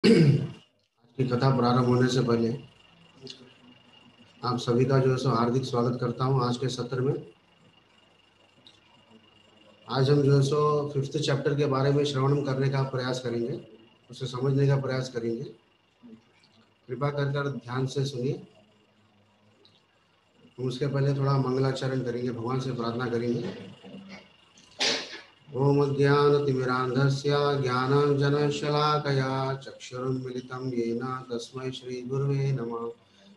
आज की कथा प्रारंभ होने से पहले आप सभी का जो है सो हार्दिक स्वागत करता हूं आज के सत्र में। आज हम जो है सो 5th चैप्टर के बारे में श्रवण करने का प्रयास करेंगे, उसे समझने का प्रयास करेंगे। कृपा कर ध्यान से सुनिए। हम उसके पहले थोड़ा मंगलाचरण करेंगे, भगवान से प्रार्थना करेंगे। ओम ज्ञानतिमिरान्धस्य ज्ञानाञ्जनशलाकया चक्षुरुन्मिलितं येन तस्मै श्रीगुरुवे नमः।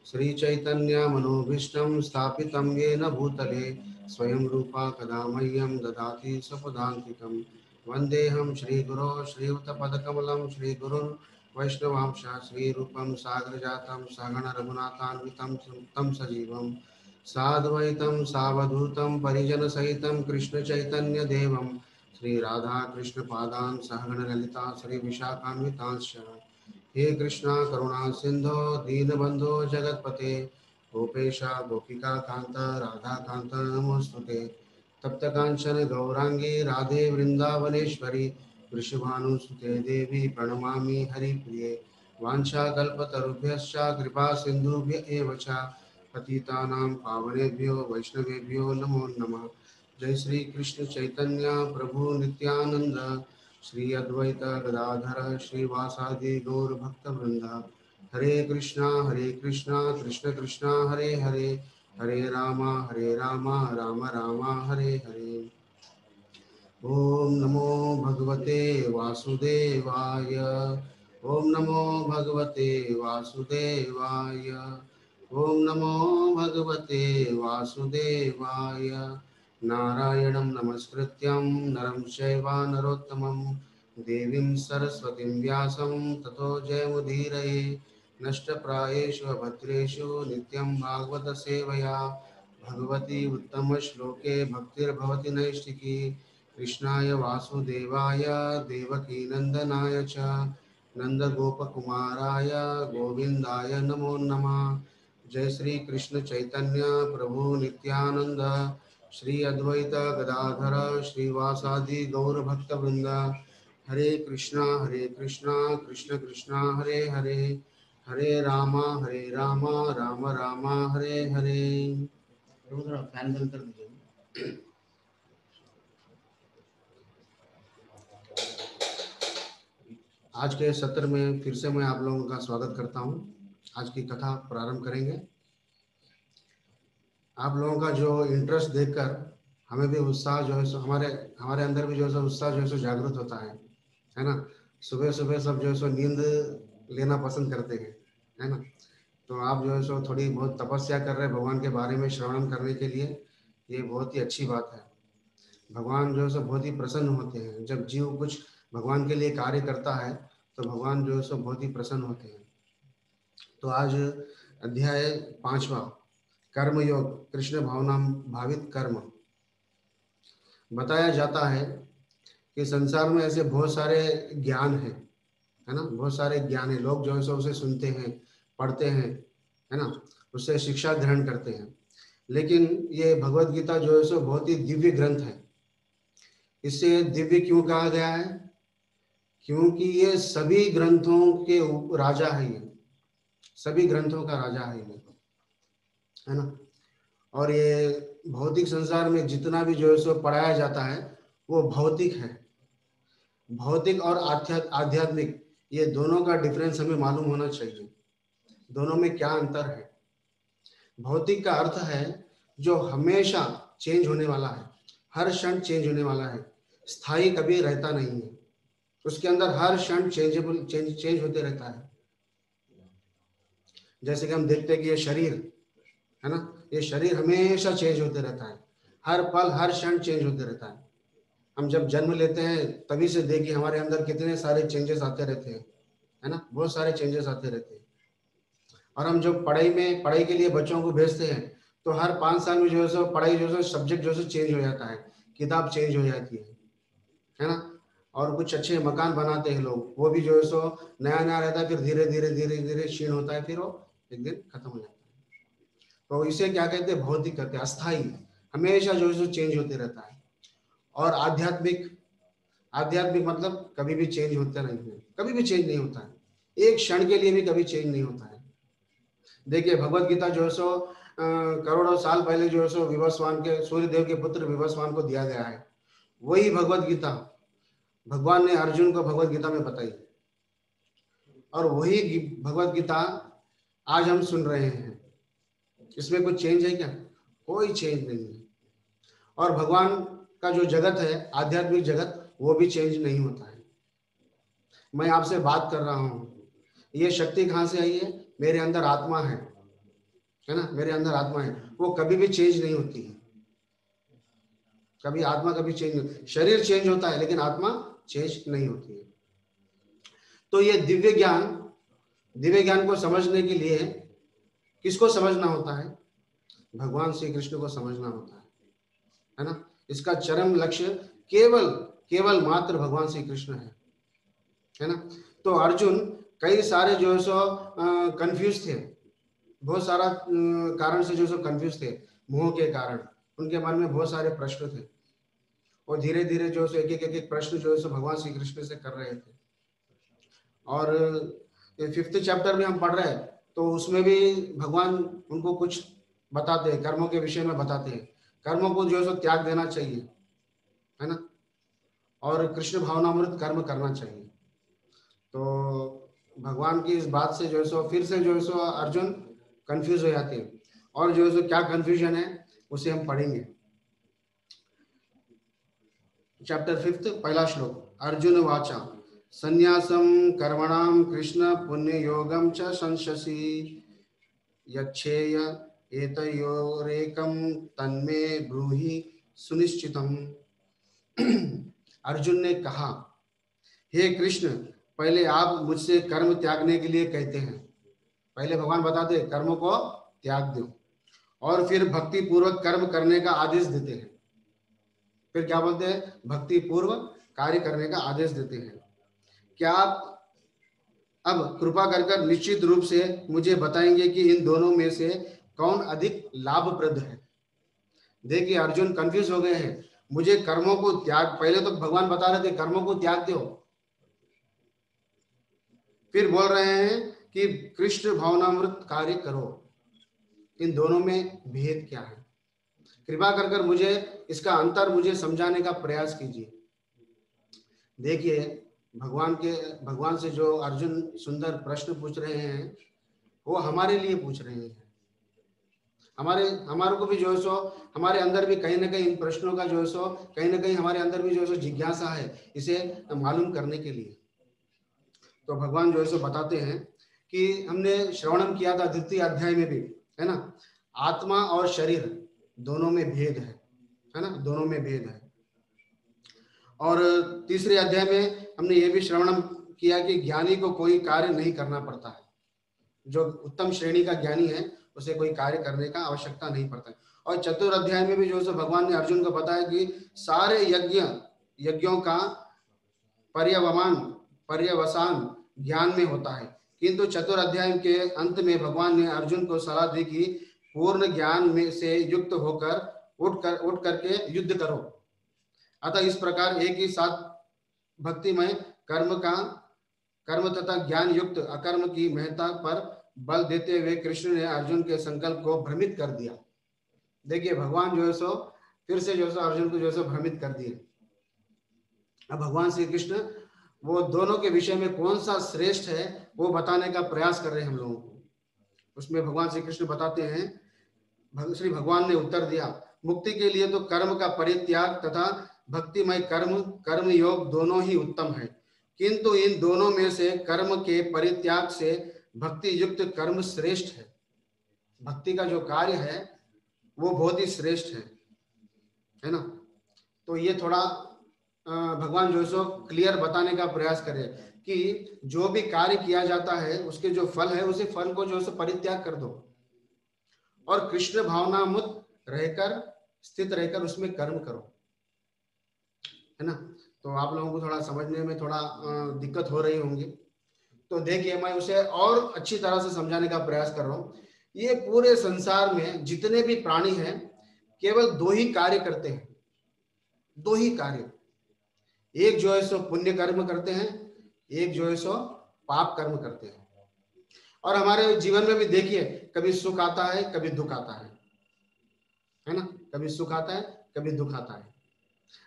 श्रीचैतन्यमनोभीष्टं स्थापितं येन भूतले स्वयं रूपा कदा मह्यं ददाति स्वपदान्तिकं। वन्देऽहं श्रीगुरो श्रीयुतपदकमलं श्रीगुरुन् वैष्णवांश श्रीरूपं सागरजातं सगण रघुनाथान्वितं तं सजीवं साद्वैतं सावधूतं परिजनसहितं कृष्णचैतन्यदेवं श्री राधा कृष्ण पादान सहगण ललिता श्री विशाखान्वितांश्च। हे कृष्णा करुणा सिंधो दीनबंधो जगतपते गोपेशा गोपिका कांत राधा कांत नमोस्तुते। तप्त कांचन गौरांगी राधे वृंदावनेश्वरी वृषभानुसुते देवी प्रणमामि हरिप्रिये। वाञ्छाकल्पतरुभ्यश्च कृपा सिन्धुभ्य एव च पतितानां पावनेभ्यो वैष्णवेभ्यो नमो नमः। जय श्री कृष्ण चैतन्य प्रभु नित्यानंद श्री अद्वैत गदाधर श्रीवासादि गौर भक्त वृंद। हरे कृष्णा कृष्ण कृष्णा हरे हरे, हरे राम राम राम हरे हरे। ओम नमो भगवते वासुदेवाय, ओम नमो भगवते वासुदेवाय, ओम नमो भगवते वासुदेवाय। नारायणं नमस्कृत्यं नरं चैव नरोत्तमं देवीं सरस्वतीं व्यासं ततो जयमुदीरये। नष्टप्रायेषु अभद्रेषु नित्यं भागवत सेवया भगवती उत्तमश्लोके भक्तिर्भवति नैष्टिकी। कृष्णाय वासुदेवाय देवकी नंदनाय च नंदगोपकुमाराय गोविंदाय नमो नमः। जय श्री कृष्ण चैतन्य प्रभु नित्यानंद श्री अद्वैत गदाधर श्रीवासादि गौर भक्त वृंद। हरे कृष्णा कृष्ण कृष्णा हरे हरे, हरे राम राम राम हरे हरे। थोड़ा फैन बंद कर दीजिए। आज के सत्र में फिर से मैं आप लोगों का स्वागत करता हूं। आज की कथा प्रारंभ करेंगे। आप लोगों का जो इंटरेस्ट देखकर हमें भी उत्साह जो है सो हमारे हमारे अंदर भी जो है सो उत्साह जो है सो जागृत होता है ना। सुबह सुबह सब जो है सो नींद लेना पसंद करते हैं, है ना। तो आप जो है सो थोड़ी बहुत तपस्या कर रहे हैं भगवान के बारे में श्रवण करने के लिए, ये बहुत ही अच्छी बात है। भगवान जो है सो बहुत ही प्रसन्न होते हैं जब जीव कुछ भगवान के लिए कार्य करता है, तो भगवान जो है सो बहुत ही प्रसन्न होते हैं। तो आज अध्याय 5वां कर्म योग कृष्ण भावना भावित कर्म। बताया जाता है कि संसार में ऐसे बहुत सारे ज्ञान है ना, बहुत सारे ज्ञान है। लोग जो है सो उसे सुनते हैं, पढ़ते हैं, है ना, उससे शिक्षा ग्रहण करते हैं। लेकिन ये भगवत गीता जो है सो बहुत ही दिव्य ग्रंथ है। इसे दिव्य क्यों कहा गया है? क्योंकि ये सभी ग्रंथों के राजा है, ये सभी ग्रंथों का राजा है ये, है ना। और ये भौतिक संसार में जितना भी जो है सो पढ़ाया जाता है वो भौतिक है। भौतिक और आध्यात्मिक, ये दोनों का डिफरेंस हमें मालूम होना चाहिए। दोनों में क्या अंतर है? भौतिक का अर्थ है जो हमेशा चेंज होने वाला है, हर क्षण चेंज होने वाला है, स्थायी कभी रहता नहीं है। उसके अंदर हर क्षण चेंज होते रहता है। जैसे कि हम देखते हैं कि ये शरीर है ना, ये शरीर हमेशा चेंज होते रहता है, हर पल हर क्षण चेंज होते रहता है। हम जब जन्म लेते हैं तभी से देखिए हमारे अंदर कितने सारे चेंजेस आते रहते हैं, है ना, बहुत सारे चेंजेस आते रहते हैं। और हम जब पढ़ाई के लिए बच्चों को भेजते हैं तो हर 5 साल में जो है सो पढ़ाई जो है सब्जेक्ट जो है चेंज हो जाता है, किताब चेंज हो जाती है ना। और कुछ अच्छे मकान बनाते हैं लोग, वो भी जो है सो नया नया रहता है, फिर धीरे धीरे धीरे धीरे क्षीण होता है, फिर वो एक दिन खत्म हो जाता है। तो इसे क्या कहते हैं? भौतिक कहते हैं, अस्थाई, हमेशा जो है सो चेंज होते रहता है। और आध्यात्मिक, आध्यात्मिक मतलब कभी भी चेंज होता नहीं है, कभी भी चेंज नहीं होता है। एक क्षण के लिए भी कभी चेंज नहीं होता है। देखिए भगवत गीता जो है सो करोड़ों साल पहले जो है सो विवस्वान के, सूर्य देव के पुत्र विवस्वान को दिया गया है। वही भगवत गीता भगवान ने अर्जुन को भगवत गीता में बताई, और वही भगवत गीता आज हम सुन रहे हैं। इसमें कुछ चेंज है क्या? कोई चेंज नहीं है। और भगवान का जो जगत है, आध्यात्मिक जगत, वो भी चेंज नहीं होता है। मैं आपसे बात कर रहा हूँ, ये शक्ति कहाँ से आई है? मेरे अंदर आत्मा है ना, मेरे अंदर आत्मा है, वो कभी भी चेंज नहीं होती है। कभी आत्मा कभी चेंज नहीं, शरीर चेंज होता है लेकिन आत्मा चेंज नहीं होती है। तो ये दिव्य ज्ञान को समझने के लिए किसको समझना होता है? भगवान श्री कृष्ण को समझना होता है ना। इसका चरम लक्ष्य केवल मात्र भगवान श्री कृष्ण है ना। तो अर्जुन कई सारे जो है सो कंफ्यूज थे, बहुत सारा कारण से जो सो कंफ्यूज थे, मोह के कारण उनके मन में बहुत सारे प्रश्न थे, और धीरे धीरे जो सो एक प्रश्न जो है सो भगवान श्री कृष्ण से कर रहे थे। और 5th चैप्टर में हम पढ़ रहे हैं, तो उसमें भी भगवान उनको कुछ बताते हैं, कर्मों के विषय में बताते हैं। कर्मों को जो है सो त्याग देना चाहिए, है ना, और कृष्ण भावनामृत कर्म करना चाहिए। तो भगवान की इस बात से जो है सो फिर से जो है सो अर्जुन कंफ्यूज हो जाते हैं, और जो है सो क्या कंफ्यूजन है उसे हम पढ़ेंगे। चैप्टर 5 पहला श्लोक। अर्जुन वाचा संन्यासम कर्मणाम कृष्ण पुण्य योगम च संशसि यच्छेय एतयोरेकम तन्मे ब्रूहि सुनिश्चितम। अर्जुन ने कहा, हे कृष्ण, पहले आप मुझसे कर्म त्यागने के लिए कहते हैं। पहले भगवान बताते हैं कर्म को त्याग दो, और फिर भक्ति पूर्वक कर्म करने का आदेश देते हैं। फिर क्या बोलते हैं? भक्ति पूर्व कार्य करने का आदेश देते हैं। क्या आप अब कृपा कर निश्चित रूप से मुझे बताएंगे कि इन दोनों में से कौन अधिक लाभप्रद है? देखिए अर्जुन कंफ्यूज हो गए हैं। मुझे कर्मों को त्याग, पहले तो भगवान बता रहे थे कर्मों को त्याग दो, फिर बोल रहे हैं कि कृष्ण भावनामृत कार्य करो। इन दोनों में भेद क्या है? कृपा कर मुझे इसका अंतर मुझे समझाने का प्रयास कीजिए। देखिए भगवान से जो अर्जुन सुंदर प्रश्न पूछ रहे हैं, वो हमारे लिए पूछ रहे हैं। हमारे को भी जो है सो हमारे अंदर भी कहीं ना कहीं इन प्रश्नों का जो है सो कहीं ना कहीं हमारे अंदर भी जो है सो जिज्ञासा है इसे मालूम करने के लिए। तो भगवान जो है सो बताते हैं कि हमने श्रवणम किया था द्वितीय अध्याय में भी, है ना, आत्मा और शरीर दोनों में भेद है ना, दोनों में भेद है। और तीसरे अध्याय में हमने ये भी श्रवणम किया कि ज्ञानी को कोई कार्य नहीं करना पड़ता है। जो उत्तम श्रेणी का ज्ञानी है उसे कोई कार्य करने का आवश्यकता नहीं पड़ता है। और चतुर्थ अध्याय में भी जो है भगवान ने अर्जुन को बताया कि सारे यज्ञों का पर्यवसान ज्ञान में होता है, किंतु चतुर्थ अध्याय के अंत में भगवान ने अर्जुन को सलाह दी कि पूर्ण ज्ञान में से युक्त होकर उठ करके युद्ध करो। अतः इस प्रकार एक ही साथ भक्तिमय कर्म तथा ज्ञान युक्त अकर्म की महत्ता पर बल देते हुए कृष्ण ने अर्जुन के संकल्प को भ्रमित कर दिया। देखिए भगवान जो है सो फिर से जो है सो अर्जुन को जो है सो भ्रमित कर दिए। अब भगवान श्री कृष्ण वो दोनों के विषय में कौन सा श्रेष्ठ है वो बताने का प्रयास कर रहे हैं हम लोगों को। उसमें भगवान श्री कृष्ण बताते हैं, श्री भगवान ने उत्तर दिया, मुक्ति के लिए तो कर्म का परित्याग तथा भक्तिमय कर्म योग दोनों ही उत्तम है, किंतु इन दोनों में से कर्म के परित्याग से भक्ति युक्त कर्म श्रेष्ठ है। भक्ति का जो कार्य है वो बहुत ही श्रेष्ठ है ना। तो ये थोड़ा भगवान जो सो क्लियर बताने का प्रयास करें कि जो भी कार्य किया जाता है उसके जो फल है उसे फल को जो सो परित्याग कर दो, और कृष्ण भावनामुक्त रहकर स्थित रहकर उसमें कर्म करो, है ना। तो आप लोगों को थोड़ा समझने में थोड़ा दिक्कत हो रही होंगी। तो देखिए मैं उसे और अच्छी तरह से समझाने का प्रयास कर रहा हूँ। ये पूरे संसार में जितने भी प्राणी हैं केवल दो ही कार्य करते हैं, दो ही कार्य। एक जो है सो पुण्य कर्म करते हैं, एक जो है सो पाप कर्म करते हैं। और हमारे जीवन में भी देखिए, कभी सुख आता है, कभी दुख आता है ना, कभी सुख आता है, कभी दुख आता है।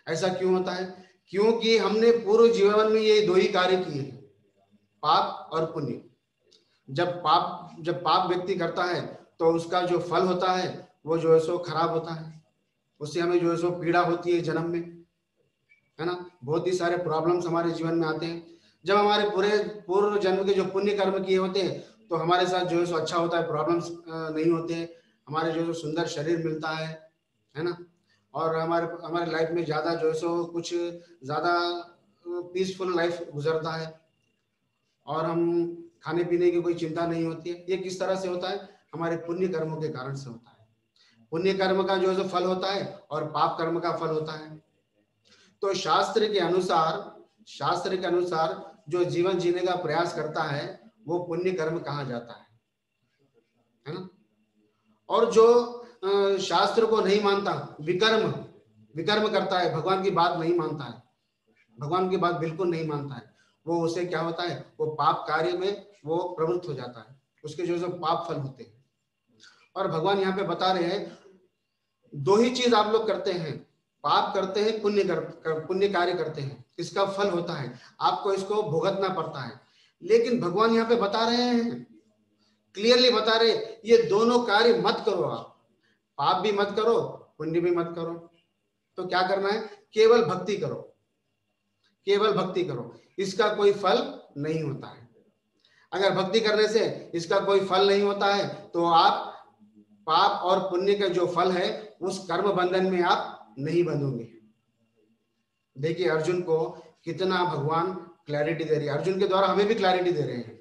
ऐसा क्यों होता है? क्योंकि हमने पूरे जीवन में ये दो ही कार्य किए हैं, पाप और पुण्य। जब पाप व्यक्ति करता है तो उसका जो फल होता है वो जो है सो खराब होता है, उससे हमें जो है सो पीड़ा होती है जन्म में, है ना। बहुत ही सारे प्रॉब्लम्स हमारे जीवन में आते हैं। जब हमारे पूरे पूर्व जन्म के जो पुण्य कर्म किए होते हैं तो हमारे साथ जो है सो अच्छा होता है, प्रॉब्लम्स नहीं होते हैं, हमारे जो है सो सुंदर शरीर मिलता है ना। और हमारे हमारे लाइफ में ज्यादा जो है सो कुछ ज्यादा पीसफुल लाइफ गुजरता है, और हम खाने पीने की कोई चिंता नहीं होती है। ये किस तरह से होता है? हमारे पुण्य कर्मों के कारण से होता है। पुण्य कर्म का जो है सो फल होता है और पाप कर्म का फल होता है। तो शास्त्र के अनुसार जो जीवन जीने का प्रयास करता है वो पुण्य कर्म कहा जाता है ना। और जो शास्त्र को नहीं मानता, विकर्म विकर्म करता है, भगवान की बात नहीं मानता है, भगवान की बात बिल्कुल नहीं मानता है, वो उसे क्या होता है, वो पाप कार्य में वो प्रवृत्त हो जाता है, उसके जो पाप फल होते हैं। और भगवान यहाँ पे बता रहे हैं दो ही चीज आप लोग करते हैं, पाप करते हैं, पुण्य कार्य करते हैं, इसका फल होता है, आपको इसको भुगतना पड़ता है। लेकिन भगवान यहाँ पे बता रहे हैं, क्लियरली बता रहे, ये दोनों कार्य मत करो आप, पाप भी मत करो, पुण्य भी मत करो। तो क्या करना है? केवल भक्ति करो, केवल भक्ति करो, इसका कोई फल नहीं होता है। अगर भक्ति करने से इसका कोई फल नहीं होता है तो आप पाप और पुण्य का जो फल है उस कर्म बंधन में आप नहीं बंधोगे। देखिए अर्जुन को कितना भगवान क्लैरिटी दे रही है, अर्जुन के द्वारा हमें भी क्लैरिटी दे रहे हैं।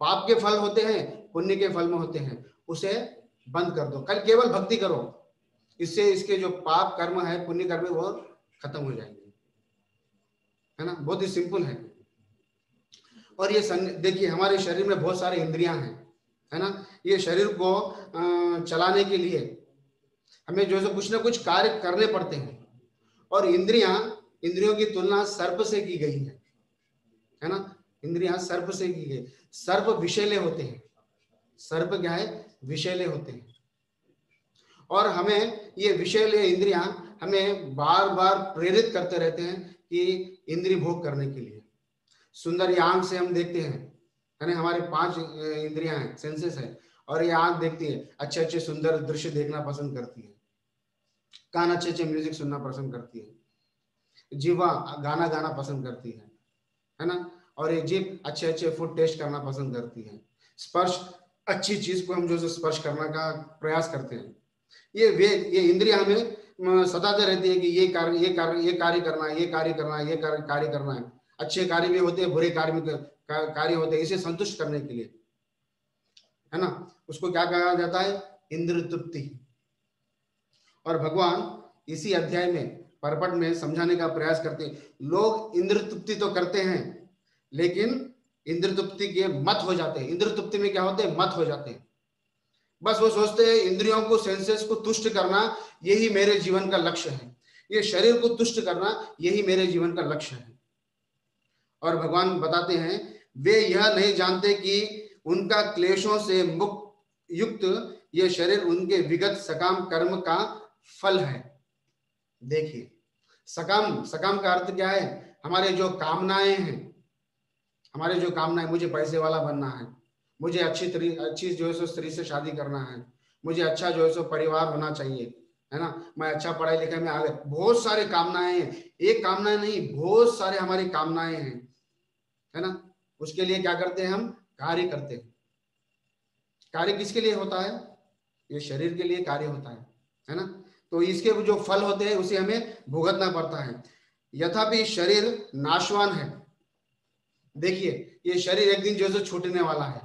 पाप के फल होते हैं, पुण्य के फल में होते हैं, उसे बंद कर दो, कल केवल भक्ति करो, इससे इसके जो पाप कर्म है, पुण्य कर्म है, वो खत्म हो जाएंगे, है ना। बहुत ही सिंपल है। और ये देखिए हमारे शरीर में बहुत सारे इंद्रियां हैं, है ना। ये शरीर को चलाने के लिए हमें जो है कुछ ना कुछ कार्य करने पड़ते हैं। और इंद्रियों की तुलना सर्प से की गई है ना। इंद्रियां सर्प से की गई। सर्प विषैले होते हैं, सर्प क्या है? विषैले होते हैं। और हमें ये विषैले इंद्रियां हमें बार बार प्रेरित करते रहते हैं कि इंद्रिय भोग करने के लिए। सुंदर आंख से हम देखते हैं, है ना, हमारे 5 इंद्रियां हैं, सेंसेस है, और ये आंख देखती है, अच्छे अच्छे सुंदर दृश्य देखना पसंद करती है, कान अच्छे अच्छे म्यूजिक सुनना पसंद करती है, जीवा गाना गाना पसंद करती है ना। और ये जीभ अच्छे अच्छे फूड टेस्ट करना पसंद करती है, स्पर्श अच्छी चीज को हम जो स्पर्श करने का प्रयास करते हैं। ये इंद्रियां हमें सताते रहती है कि ये कार्य करना है, ये कार्य करना है, ये कार्य करना है। अच्छे कार्य भी होते हैं, बुरे कार्य भी कार्य होते हैं, इसे संतुष्ट करने के लिए, है ना। उसको क्या कहा जाता है? इंद्र तृप्ति। और भगवान इसी अध्याय में परपट में समझाने का प्रयास करते हैं। लोग इंद्र तृप्ति तो करते हैं, लेकिन इंद्र तृप्ति के मत हो जाते हैं। इंद्र तृप्ति में क्या होते हैं? मत हो जाते हैं। बस वो सोचते हैं इंद्रियों को, सेंसेस को तुष्ट करना यही मेरे जीवन का लक्ष्य है, ये शरीर को तुष्ट करना यही मेरे जीवन का लक्ष्य है। और भगवान बताते हैं वे यह नहीं जानते कि उनका क्लेशों से मुक्त युक्त ये शरीर उनके विगत सकाम कर्म का फल है। देखिए सकाम का अर्थ क्या है? हमारे जो कामनाएं हैं, हमारे जो कामनाएं, मुझे पैसे वाला बनना है, मुझे अच्छी जो है सो स्त्री से शादी करना है, मुझे अच्छा जो है सो परिवार होना चाहिए, है ना, मैं अच्छा पढ़ाई लिखाई में आगे, बहुत सारे कामनाएं हैं। एक कामना नहीं, बहुत सारे हमारी कामनाएं हैं, है ना। उसके लिए क्या करते हैं? हम कार्य करते हैं। कार्य किसके लिए होता है? ये शरीर के लिए कार्य होता है ना। तो इसके जो फल होते हैं उसे हमें भुगतना पड़ता है। यथापि शरीर नाशवान है। देखिए ये शरीर एक दिन जो है छूटने वाला है,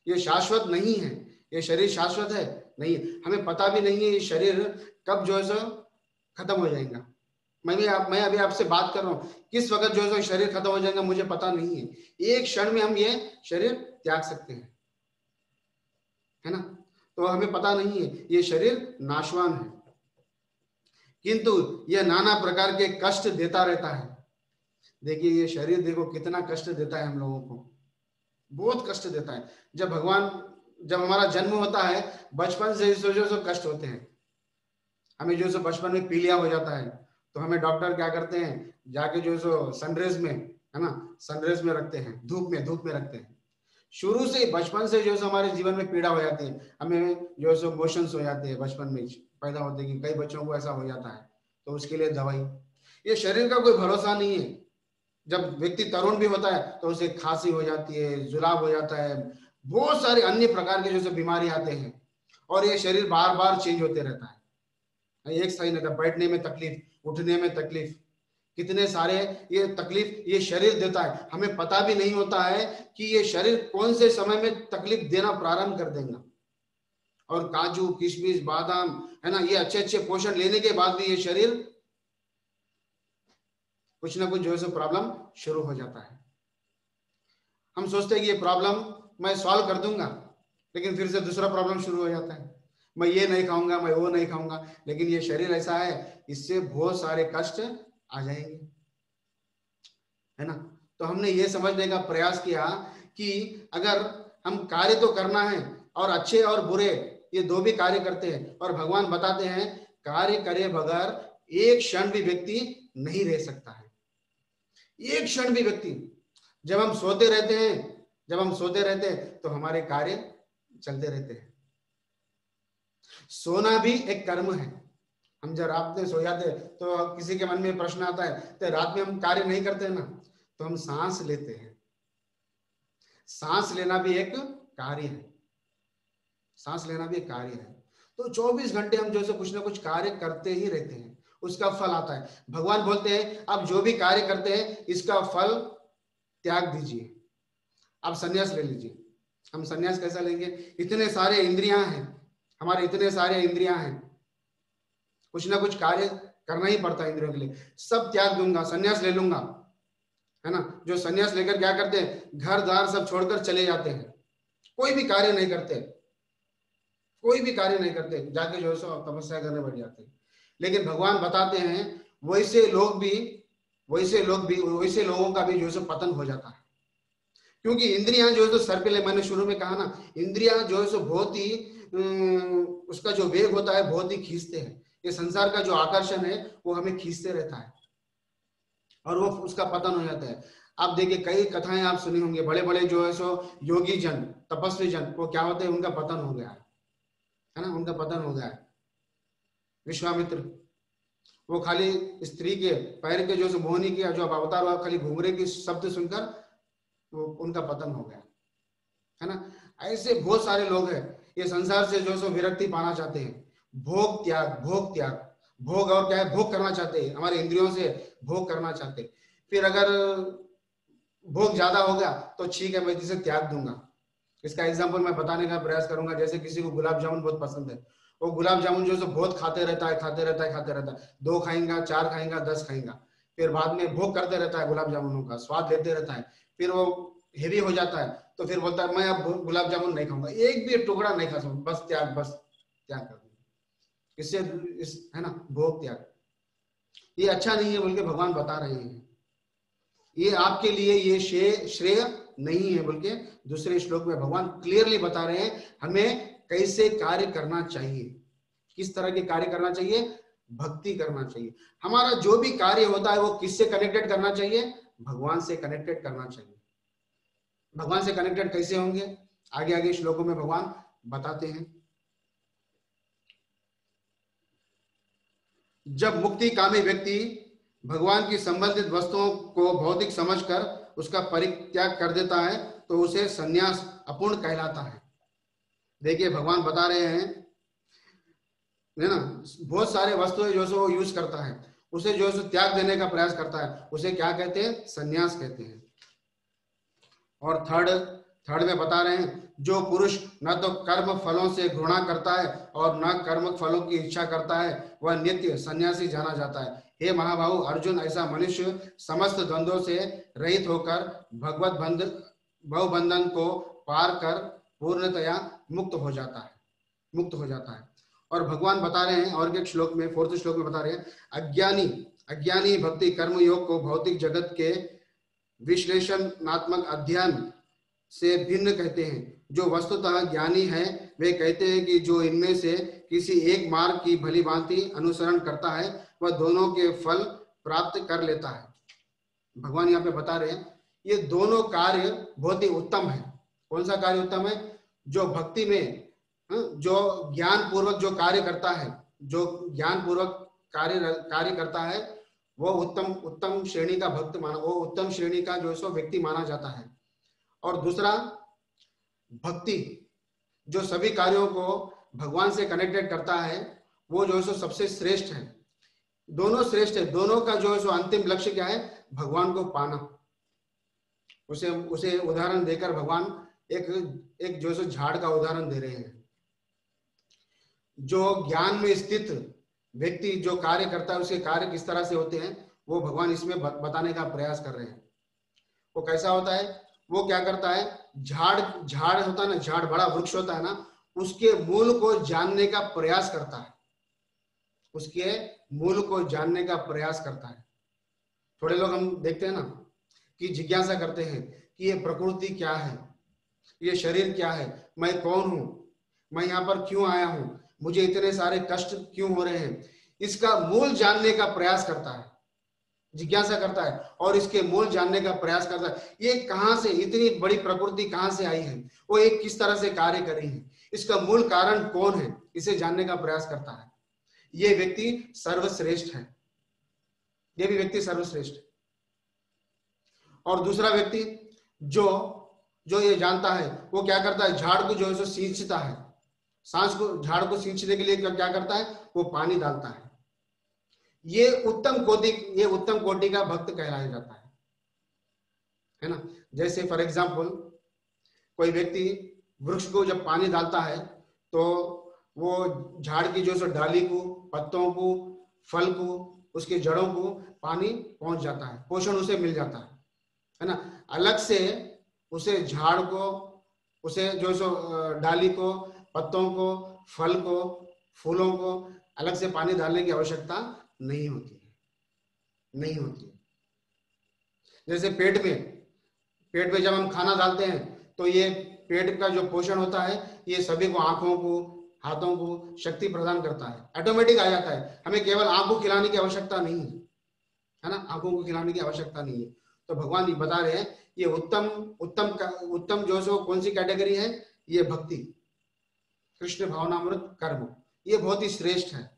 ये शाश्वत नहीं है, ये शरीर शाश्वत है नहीं, हमें पता भी नहीं है ये शरीर कब जो है सो खत्म हो जाएगा। मैं अभी आपसे बात कर रहा हूँ, किस वक्त जो है सो शरीर खत्म हो जाएगा मुझे पता नहीं है। एक क्षण में हम ये शरीर त्याग सकते हैं, है ना। तो हमें पता नहीं है, ये शरीर नाशवान है, किंतु यह नाना प्रकार के कष्ट देता रहता है। देखिए ये शरीर देखो कितना कष्ट देता है हम लोगों को, बहुत कष्ट देता है। जब हमारा जन्म होता है, बचपन से जो कष्ट होते हैं, हमें जो सो बचपन में पीलिया हो जाता है, तो हमें डॉक्टर क्या करते हैं, जाके जो सो सनरेज में, है ना, सनरेज में रखते हैं, धूप में रखते हैं। शुरू से बचपन से जो सो हमारे जीवन में पीड़ा हो जाती है, हमें जो सो मोशंस हो जाते हैं बचपन में पैदा होते हैं, कई बच्चों को ऐसा हो जाता है, तो उसके लिए दवाई। ये शरीर का कोई भरोसा नहीं है। जब व्यक्ति तरुण भी होता है तो उसे खांसी हो जाती है, जुलाब हो जाता है, बहुत सारे अन्य प्रकार के जो बीमारी आते हैं, और ये शरीर बार बार चेंज होते रहता है, एक सही नहीं था। बैठने में तकलीफ, उठने में तकलीफ, कितने सारे ये तकलीफ ये शरीर देता है, हमें पता भी नहीं होता है कि ये शरीर कौन से समय में तकलीफ देना प्रारंभ कर देगा। और काजू किशमिश बादाम, है ना, ये अच्छे अच्छे पोषण लेने के बाद भी ये शरीर कुछ ना कुछ जो है प्रॉब्लम शुरू हो जाता है। हम सोचते हैं कि ये प्रॉब्लम मैं सॉल्व कर दूंगा, लेकिन फिर से दूसरा प्रॉब्लम शुरू हो जाता है, मैं ये नहीं खाऊंगा, मैं वो नहीं खाऊंगा। लेकिन ये शरीर ऐसा है, इससे बहुत सारे कष्ट आ जाएंगे, है ना। तो हमने ये समझने का प्रयास किया कि अगर हम कार्य तो करना है, और अच्छे और बुरे ये दो भी कार्य करते हैं, और भगवान बताते हैं कार्य करे बगैर एक क्षण भी व्यक्ति नहीं रह सकता है, एक क्षण भी व्यक्ति। जब हम सोते रहते हैं तो हमारे कार्य चलते रहते हैं। सोना भी एक कर्म है। हम जब रात में सो जाते तो किसी के मन में प्रश्न आता है, तो रात में हम कार्य नहीं करते ना, तो हम सांस लेते हैं। सांस लेना भी एक कार्य है, सांस लेना भी एक कार्य है। तो 24 घंटे हम जो कुछ ना कुछ कार्य करते ही रहते हैं, उसका फल आता है। भगवान बोलते हैं आप जो भी कार्य करते हैं इसका फल त्याग दीजिए, आप संन्यास ले लीजिए। हम संन्यास कैसा लेंगे, इतने सारे इंद्रियां हैं हमारे, इतने सारे इंद्रियां हैं, कुछ ना कुछ कार्य करना ही पड़ता है इंद्रियों के लिए। सब त्याग दूंगा, संन्यास ले लूंगा, है ना। जो संन्यास लेकर क्या करते हैं, घर द्वार सब छोड़कर चले जाते हैं, कोई भी कार्य नहीं करते, कोई भी कार्य नहीं करते, जाके जो है सो तपस्या करने बैठ जाते हैं। लेकिन भगवान बताते हैं वैसे लोगों का भी जो है सो पतन हो जाता है। क्योंकि इंद्रियां जो है तो सर पे ले, मैंने शुरू में कहा ना, इंद्रियां जो है सो बहुत ही उसका जो वेग होता है बहुत ही खींचते हैं। ये संसार का जो आकर्षण है वो हमें खींचते रहता है, और वो उसका पतन हो जाता है। आप देखिए कई कथाएं आप सुनी होंगे, बड़े बड़े जो है सो योगी जन, तपस्वी जन, वो क्या होते हैं, उनका पतन हो गया है ना, उनका पतन हो गया है। विश्वामित्र, वो खाली स्त्री के पैर के जो मोहनी के जो अवतार हुआ, खाली घुंघरे की शब्द सुनकर वो उनका पतन हो गया, है ना। ऐसे बहुत सारे लोग हैं ये संसार से जो सो विरक्ति पाना चाहते हैं, भोग त्याग, भोग त्याग, भोग और क्या है, भोग करना चाहते हैं, हमारे इंद्रियों से भोग करना चाहते हैं। फिर अगर भोग ज्यादा हो गया तो ठीक है, मैं इसे त्याग दूंगा। इसका एग्जाम्पल मैं बताने का प्रयास करूंगा। जैसे किसी को गुलाब जामुन बहुत पसंद है, वो गुलाब जामुन जो बहुत खाते रहता है, 2 खाएंगा, 4 खाएंगा, 10 खाएंगा, फिर बाद में भोग करते रहता है, गुलाब जामुनों का स्वाद लेते रहता है, फिर वो हेवी हो जाता है, तो फिर बोलता है मैं अब गुलाब जामुन नहीं खाऊंगा, एक भी टुकड़ा नहीं खा सकूंगा, बस त्याग कर दूंगा। इससे है ना, भोग त्याग, ये अच्छा नहीं है बोल के भगवान बता रहे हैं। ये आपके लिए ये श्रेय नहीं है बोल के दूसरे श्लोक में भगवान क्लियरली बता रहे हैं हमें कैसे कार्य करना चाहिए, किस तरह के कार्य करना चाहिए, भक्ति करना चाहिए। हमारा जो भी कार्य होता है वो किससे कनेक्टेड करना चाहिए, भगवान से कनेक्टेड करना चाहिए। भगवान से कनेक्टेड कैसे होंगे, आगे आगे श्लोकों में भगवान बताते हैं। जब मुक्ति कामी व्यक्ति भगवान की संबंधित वस्तुओं को भौतिक समझकर उसका परित्याग कर देता है तो उसे संन्यास अपूर्ण कहलाता है। देखिए भगवान बता रहे हैं, है ना, बहुत सारे वस्तुएं जो सो यूज करता है, उसे जो सो त्याग देने का प्रयास करता है, उसे क्या कहते हैं, संन्यास कहते हैं। और थर्ड में बता रहे हैं, जो पुरुष न तो कर्म फलों से घृणा करता है और न कर्म फलों की इच्छा करता है वह नित्य सन्यासी जाना जाता है। हे महाबाहु अर्जुन, ऐसा मनुष्य समस्त द्वंद्वों से रहित होकर भगवत बहुबंधन को पार कर पूर्णतया मुक्त हो जाता है। और भगवान बता रहे हैं और एक श्लोक में, 4th श्लोक में बता रहे हैं, अज्ञानी भक्ति कर्म योग को भौतिक जगत के विश्लेषणात्मक अध्ययन से भिन्न कहते हैं। जो वस्तुतः ज्ञानी है वे कहते हैं कि जो इनमें से किसी एक मार्ग की भली भांति अनुसरण करता है वह दोनों के फल प्राप्त कर लेता है। भगवान यहाँ पे बता रहे हैं ये दोनों कार्य बहुत ही उत्तम है। कौन सा कार्य उत्तम है? जो भक्ति में जो ज्ञान पूर्वक जो कार्य करता है, जो ज्ञान पूर्वक कार्य करता है वो उत्तम श्रेणी का भक्त माना, वो उत्तम श्रेणी का जो सो व्यक्ति माना जाता है। और दूसरा भक्ति जो सभी कार्यों को भगवान से कनेक्टेड करता है वो जो सो सबसे श्रेष्ठ है। दोनों श्रेष्ठ है, दोनों का जो सो अंतिम लक्ष्य क्या है? भगवान को पाना। उसे उदाहरण देकर भगवान एक जो सो झाड़ का उदाहरण दे रहे हैं। जो ज्ञान में स्थित व्यक्ति जो कार्य करता है उसके कार्य किस तरह से होते हैं वो भगवान इसमें बताने का प्रयास कर रहे हैं। वो कैसा होता है? वो क्या करता है? झाड़ होता है ना, झाड़ बड़ा वृक्ष होता है ना, उसके मूल को जानने का प्रयास करता है, उसके मूल को जानने का प्रयास करता है। थोड़े लोग हम देखते हैं ना कि जिज्ञासा करते हैं कि ये प्रकृति क्या है, ये शरीर क्या है, मैं कौन हूं, मैं यहाँ पर क्यों आया हूं, मुझे इतने सारे कष्ट क्यों हो रहे हैं। इसका मूल जानने का प्रयास करता है, जिज्ञासा करता है और इसके मूल जानने का प्रयास करता है। ये कहां से, इतनी बड़ी प्रकृति कहां से आई है, वो एक किस तरह से कार्य कर रही है, इसका मूल कारण कौन है, इसे जानने का प्रयास करता है। ये व्यक्ति सर्वश्रेष्ठ है, ये भी व्यक्ति सर्वश्रेष्ठ है। और दूसरा व्यक्ति जो ये जानता है वो क्या करता है? झाड़ को जो है सो सींचता है, सांस को, झाड़ को सींचने के लिए क्या करता है? वो पानी डालता है। ये उत्तम कोटि का भक्त कहलाया जाता है ना। जैसे फॉर एग्जाम्पल कोई व्यक्ति वृक्ष को जब पानी डालता है तो वो झाड़ की जो सो डाली को, पत्तों को, फल को, उसके जड़ों को पानी पहुंच जाता है, पोषण उसे मिल जाता है ना। अलग से उसे झाड़ को, उसे जो सो डाली को, पत्तों को, फल को, फूलों को अलग से पानी डालने की आवश्यकता नहीं होती है। जैसे पेट में जब हम खाना डालते हैं तो ये पेट का जो पोषण होता है ये सभी को, आंखों को, हाथों को शक्ति प्रदान करता है, ऑटोमेटिक आ जाता है। हमें केवल आंखों को खिलाने की आवश्यकता नहीं है ना, आंखों को खिलाने की आवश्यकता नहीं है। तो भगवान ये बता रहे हैं ये उत्तम जो सो कौन सी कैटेगरी है? ये भक्ति, कृष्ण भावनामृत कर्म, ये बहुत ही श्रेष्ठ है।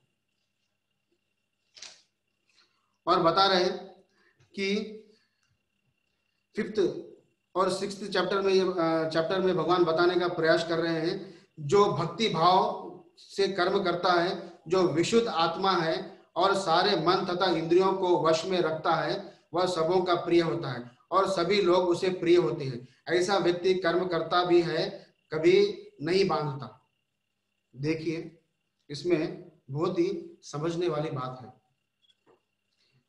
और बता रहे हैं कि 5th और 6th चैप्टर में भगवान बताने का प्रयास कर रहे हैं जो भक्ति भाव से कर्म करता है, जो विशुद्ध आत्मा है और सारे मन तथा इंद्रियों को वश में रखता है, वह सबों का प्रिय होता है और सभी लोग उसे प्रिय होते हैं। ऐसा व्यक्ति कर्म करता भी है, कभी नहीं बांधता। देखिए इसमें बहुत ही समझने वाली बात है।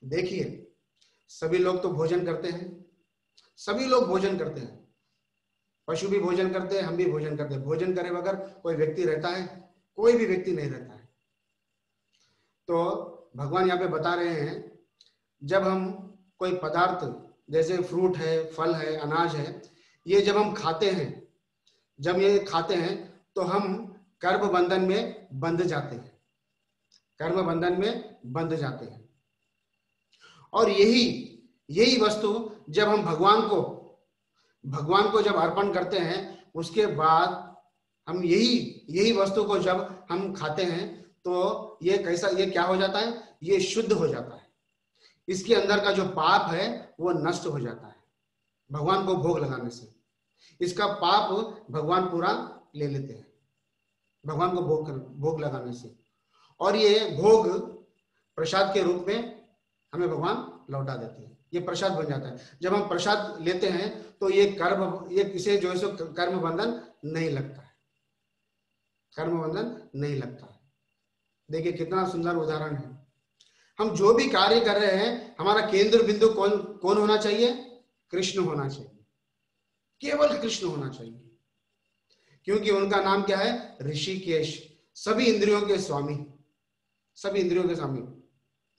देखिए सभी लोग तो भोजन करते हैं, सभी लोग भोजन करते हैं, पशु भी भोजन करते हैं, हम भी भोजन करते हैं। भोजन करे बगैर कोई व्यक्ति रहता है? कोई भी व्यक्ति नहीं रहता है। तो भगवान यहाँ पे बता रहे हैं जब हम कोई पदार्थ जैसे फ्रूट है, फल है, अनाज है, ये जब हम खाते हैं, जब ये खाते हैं तो हम कर्म बंधन में बंध जाते हैं, कर्म बंधन में बंध जाते हैं। और यही वस्तु जब हम भगवान को जब अर्पण करते हैं, उसके बाद हम यही वस्तु को जब हम खाते हैं तो ये क्या हो जाता है? ये शुद्ध हो जाता है। इसके अंदर का जो पाप है वो नष्ट हो जाता है भगवान को भोग लगाने से। इसका पाप भगवान पूरा ले लेते हैं भगवान को भोग लगाने से। और ये भोग प्रसाद के रूप में हमें भगवान लौटा देते हैं, ये प्रसाद बन जाता है। जब हम प्रसाद लेते हैं तो इसे जो है सो कर्म बंधन नहीं लगता है, कर्म बंधन नहीं लगता है। देखिए कितना सुंदर उदाहरण है। हम जो भी कार्य कर रहे हैं, हमारा केंद्र बिंदु कौन होना चाहिए? कृष्ण होना चाहिए, केवल कृष्ण होना चाहिए, क्योंकि उनका नाम क्या है? ऋषिकेश, सभी इंद्रियों के स्वामी, सभी इंद्रियों के स्वामी,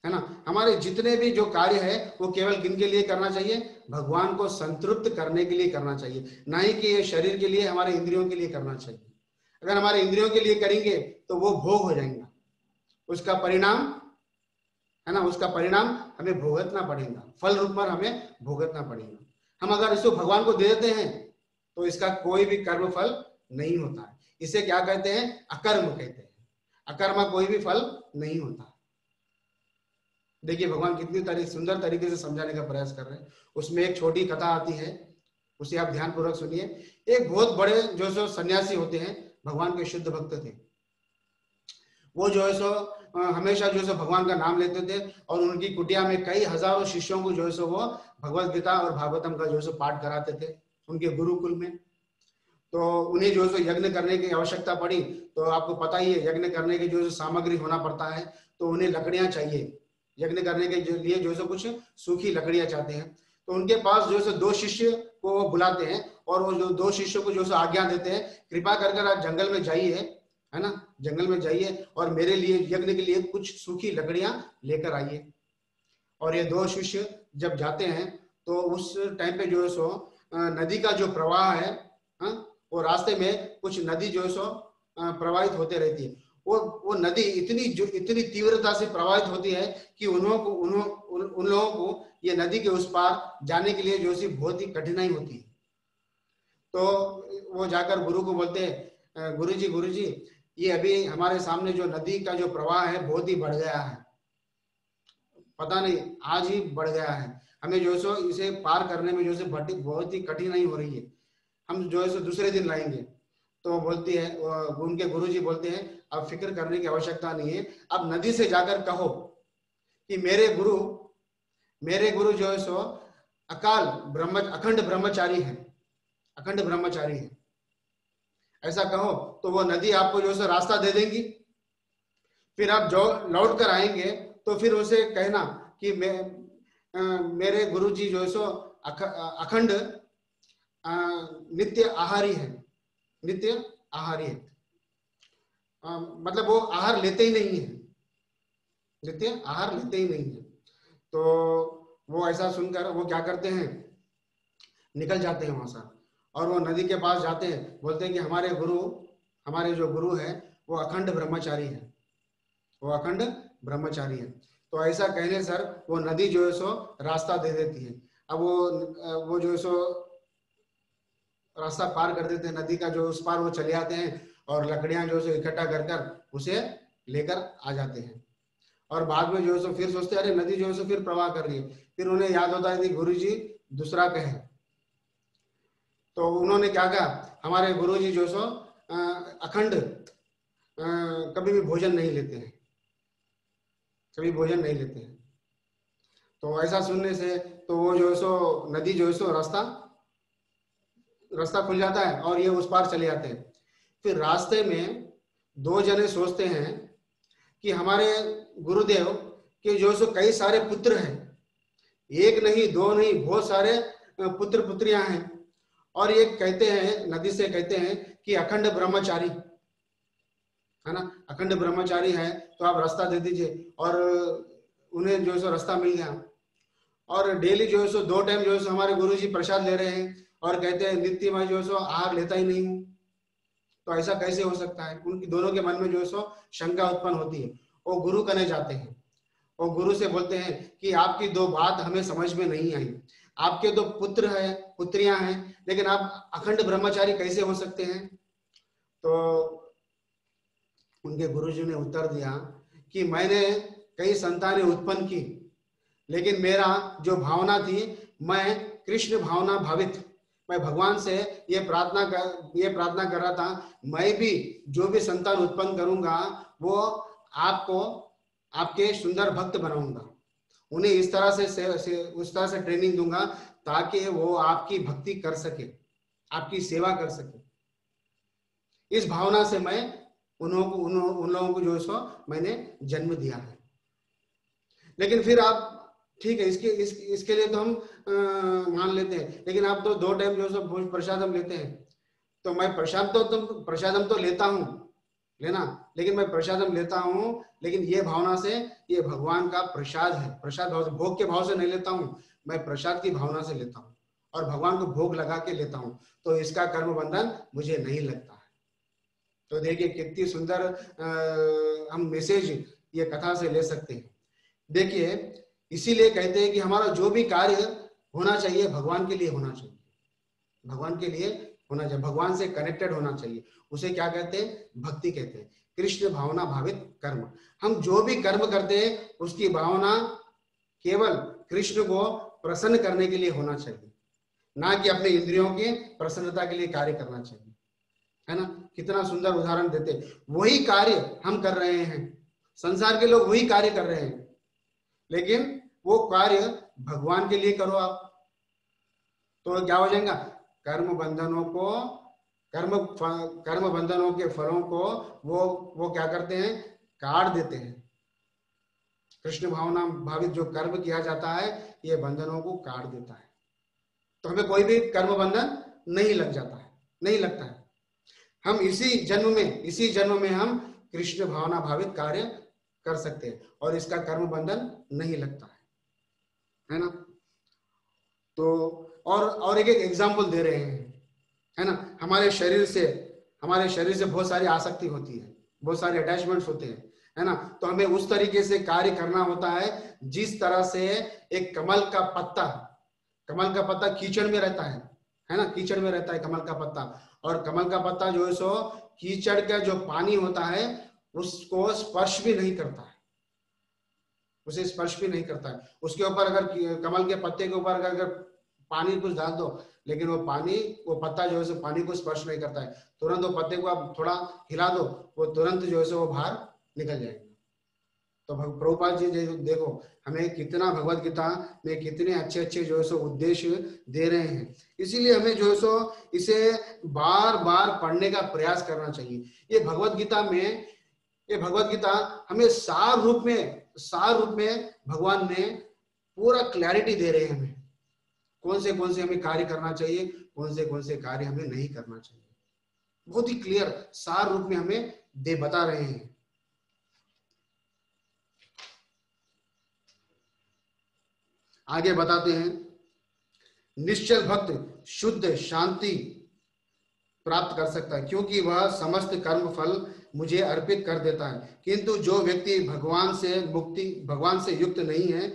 है ना। हमारे जितने भी जो कार्य है वो केवल किन के लिए करना चाहिए, भगवान को संतृप्त करने के लिए करना चाहिए, ना ही कि ये शरीर के लिए, हमारे इंद्रियों के लिए करना चाहिए। अगर हमारे इंद्रियों के लिए करेंगे तो वो भोग हो जाएगा, उसका परिणाम, है ना, उसका परिणाम हमें भुगतना पड़ेगा, फल रूप में हमें भुगतना पड़ेगा। हम अगर इसको भगवान को दे देते हैं तो इसका कोई भी कर्म फल नहीं होता है। इसे क्या कहते हैं, अकर्म कहते हैं। अकर्म कोई भी फल नहीं होता। देखिए भगवान कितनी सुंदर तरीके से समझाने का प्रयास कर रहे हैं। उसमें एक छोटी कथा आती है, उसे आप ध्यान पूर्वक सुनिए। एक बहुत बड़े जो सन्यासी होते हैं, भगवान के शुद्ध भक्त थे। वो जो है सो हमेशा जो है सो भगवान का नाम लेते थे, और उनकी कुटिया में कई हजारों शिष्यों को जो है सो वो भगवत गीता और भागवतम का जो है सो पाठ कराते थे उनके गुरुकुल में। तो उन्हें जो है सो यज्ञ करने की आवश्यकता पड़ी। तो आपको पता ही है, यज्ञ करने की जो है सामग्री होना पड़ता है, तो उन्हें लकड़ियां चाहिए। यज्ञ करने के लिए जो है सो कुछ सूखी लकड़ियां चाहते हैं। तो उनके पास जो है सो 2 शिष्य को वो बुलाते हैं, और वो जो 2 शिष्यों को जो है आज्ञा देते हैं, कृपा कर आप जंगल में जाइए, है ना, जंगल में जाइए और मेरे लिए यज्ञ के लिए कुछ सूखी लकड़ियां लेकर आइए। और ये 2 शिष्य जब जाते हैं तो उस टाइम पे जो है सो नदी का जो प्रवाह है, वो रास्ते में कुछ नदी जो है सो प्रवाहित होते रहती है। वो नदी इतनी तीव्रता से प्रवाहित होती है कि उन लोगों को ये नदी के उस पार जाने के लिए जो है बहुत ही कठिनाई होती है। तो वो जाकर गुरु को बोलते हैं, गुरु जी ये अभी हमारे सामने जो नदी का जो प्रवाह है बहुत ही बढ़ गया है, पता नहीं आज ही बढ़ गया है, हमें जो है सो इसे पार करने में जो है बहुत ही कठिनाई हो रही है, हम जो है सो दूसरे दिन लाएंगे। तो बोलती है, उनके गुरुजी बोलते हैं अब फिक्र करने की आवश्यकता नहीं है, अब नदी से जाकर कहो कि मेरे गुरु जो है सो अखंड ब्रह्मचारी है, अखंड ब्रह्मचारी है, ऐसा कहो तो वो नदी आपको जो है रास्ता दे देंगी। फिर आप जो लौट कर आएंगे तो फिर उसे कहना कि मेरे गुरुजी जो है सो अखंड नित्य आहारी है, नित्य आहारी है, मतलब वो आहार लेते ही नहीं है, नित्य आहार लेते ही नहीं है। तो वो ऐसा सुनकर वो क्या करते हैं, निकल जाते हैं वहां से, और वो नदी के पास जाते हैं, बोलते हैं कि हमारे जो गुरु है वो अखंड ब्रह्मचारी है, वो अखंड ब्रह्मचारी है। तो ऐसा कहने सर वो नदी जो है सो रास्ता दे देती है। अब वो जो है सो रास्ता पार कर देते हैं, नदी का जो उस पार वो चले आते हैं, और लकड़ियां जो है इकट्ठा कर उसे लेकर आ जाते हैं। और बाद में जो है सो फिर सोचते हैं अरे नदी जो है सो फिर प्रवाह कर रही है। फिर उन्हें याद होता है कि गुरुजी दूसरा कहे। तो उन्होंने क्या कहा, हमारे गुरुजी जो सो अखंड कभी भी भोजन नहीं लेते हैं, कभी भोजन नहीं लेते हैं। तो ऐसा सुनने से तो वो जो है सो नदी जो है सो रास्ता खुल जाता है, और ये उस पार चले जाते हैं। फिर रास्ते में 2 जने सोचते हैं कि हमारे गुरुदेव के जो सो कई सारे पुत्र हैं, एक नहीं 2 नहीं, बहुत सारे पुत्र पुत्रियां हैं, और ये कहते हैं, नदी से कहते हैं कि अखंड ब्रह्मचारी है ना, अखंड ब्रह्मचारी है, तो आप रास्ता दे दीजिए। और उन्हें जो है सो रास्ता मिल गया। और डेली जो है सो 2 टाइम जो है सो हमारे गुरुजी प्रसाद ले रहे हैं, और कहते हैं नित्य मैं जो है सो आहार लेता ही नहीं हूँ। तो ऐसा कैसे हो सकता है, उनकी दोनों के मन में जो है सो शंका उत्पन्न होती है। वो गुरु करने जाते हैं, और गुरु से बोलते हैं कि आपकी 2 बात हमें समझ में नहीं आई, आपके 2 पुत्र है पुत्रियां हैं, लेकिन आप अखंड ब्रह्मचारी कैसे हो सकते हैं। तो उनके गुरुजी ने उत्तर दिया कि मैंने कई संतानें उत्पन्न की, लेकिन मेरा जो भावना थी, मैं कृष्ण भावना भावित, मैं भगवान से ये प्रार्थना कर रहा था, मैं भी जो भी संतान उत्पन्न करूंगा वो आपको आपके सुंदर भक्त बनाऊंगा, उन्हें इस तरह से उस तरह से ट्रेनिंग दूंगा ताकि वो आपकी भक्ति कर सके, आपकी सेवा कर सके। इस भावना से मैं उन लोगों को जो है सो मैंने जन्म दिया है। लेकिन फिर आप ठीक है, इसके लिए तो हम मान लेते हैं, लेकिन आप तो 2 टाइम जो है सो प्रसादम लेते हैं। तो मैं प्रसादम तो लेता हूं, लेना, लेकिन मैं प्रसादम लेता हूँ, लेकिन ये भावना से ये भगवान का प्रसाद है, प्रसाद भाव से, भोग के भाव से नहीं लेता हूँ, मैं प्रसाद की भावना से लेता हूँ और भगवान को भोग लगा के लेता हूँ, तो इसका कर्म बंधन मुझे नहीं लगता है। तो देखिए कितनी सुंदर हम मैसेज ये कथा से ले सकते हैं। देखिए इसीलिए कहते हैं कि हमारा जो भी कार्य होना चाहिए भगवान के लिए होना चाहिए, भगवान के लिए होना चाहिए, भगवान से कनेक्टेड होना चाहिए। उसे क्या कहते हैं? भक्ति कहते हैं, कृष्ण भावना भावित कर्म। हम जो भी कर्म करते हैं उसकी भावना केवल कृष्ण को प्रसन्न करने के लिए होना चाहिए, ना कि अपने इंद्रियों की प्रसन्नता के लिए कार्य करना चाहिए, है ना। कितना सुंदर उदाहरण देते, वही कार्य हम कर रहे हैं, संसार के लोग वही कार्य कर रहे हैं, लेकिन वो कार्य भगवान के लिए करो आप, तो क्या हो जाएगा? कर्म बंधनों को, कर्म बंधनों के फलों को वो क्या करते हैं? काट देते हैं। कृष्ण भावना भावित जो कर्म किया जाता है ये बंधनों को काट देता है, तो हमें कोई भी कर्म बंधन नहीं लग जाता है, नहीं लगता है। हम इसी जन्म में हम कृष्ण भावना भावित कार्य कर सकते हैं और इसका कर्म बंधन नहीं लगता है ना। तो और एक एग्जांपल दे रहे हैं, है ना। हमारे शरीर से बहुत सारी आसक्ति होती है, बहुत सारे अटैचमेंट्स होते हैं, है ना। तो हमें उस तरीके से कार्य करना होता है जिस तरह से एक कमल का पत्ता कीचड़ में रहता है ना, कीचड़ में रहता है कमल का पत्ता, और कमल का पत्ता जो है सो कीचड़ का जो पानी होता है उसको स्पर्श भी नहीं करता है, उसे स्पर्श भी नहीं करता है। उसके ऊपर अगर कमल के पत्ते के ऊपर अगर पानी कुछ डाल दो, लेकिन वो पत्ता जो है सो पानी को स्पर्श नहीं करता है। तुरंत वो पत्ते को आप थोड़ा हिला दो, वो तुरंत जो है सो वो बाहर निकल जाएगा। तो प्रभुपाद जी देखो हमें कितना भगवत गीता में कितने अच्छे अच्छे जो है सो उद्देश्य दे रहे हैं, इसीलिए हमें जो है सो इसे बार बार पढ़ने का प्रयास करना चाहिए। ये भगवत गीता हमें सार रूप में भगवान ने पूरा क्लैरिटी दे रहे हैं हमें, कौन से हमें कार्य करना चाहिए, कौन से कार्य हमें नहीं करना चाहिए, बहुत ही क्लियर सार रूप में हमें बता रहे हैं। आगे बताते हैं, निश्चल भक्त शुद्ध शांति प्राप्त कर सकता है क्योंकि वह समस्त कर्म फल मुझे अर्पित कर देता है, किंतु जो व्यक्ति भगवान से युक्त नहीं है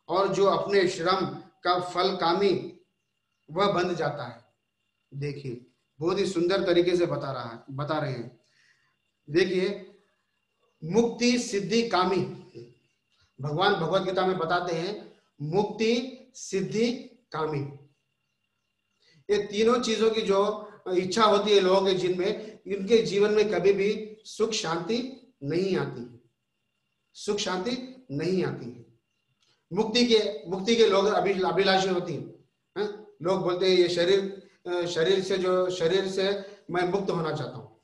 और जो अपने श्रम का फल कामी, वह बंध जाता है। देखिए बहुत ही सुंदर तरीके से बता रहे हैं। देखिए मुक्ति सिद्धि कामी, भगवान भगवत गीता में बताते हैं मुक्ति सिद्धि कामी, ये तीनों चीजों की जो इच्छा होती है लोगों के जिनमें, इनके जीवन में कभी भी सुख शांति नहीं आती है, सुख शांति नहीं आती है। मुक्ति के लोग अभिलाषी होती है। लोग बोलते हैं ये शरीर से मैं मुक्त होना चाहता हूँ,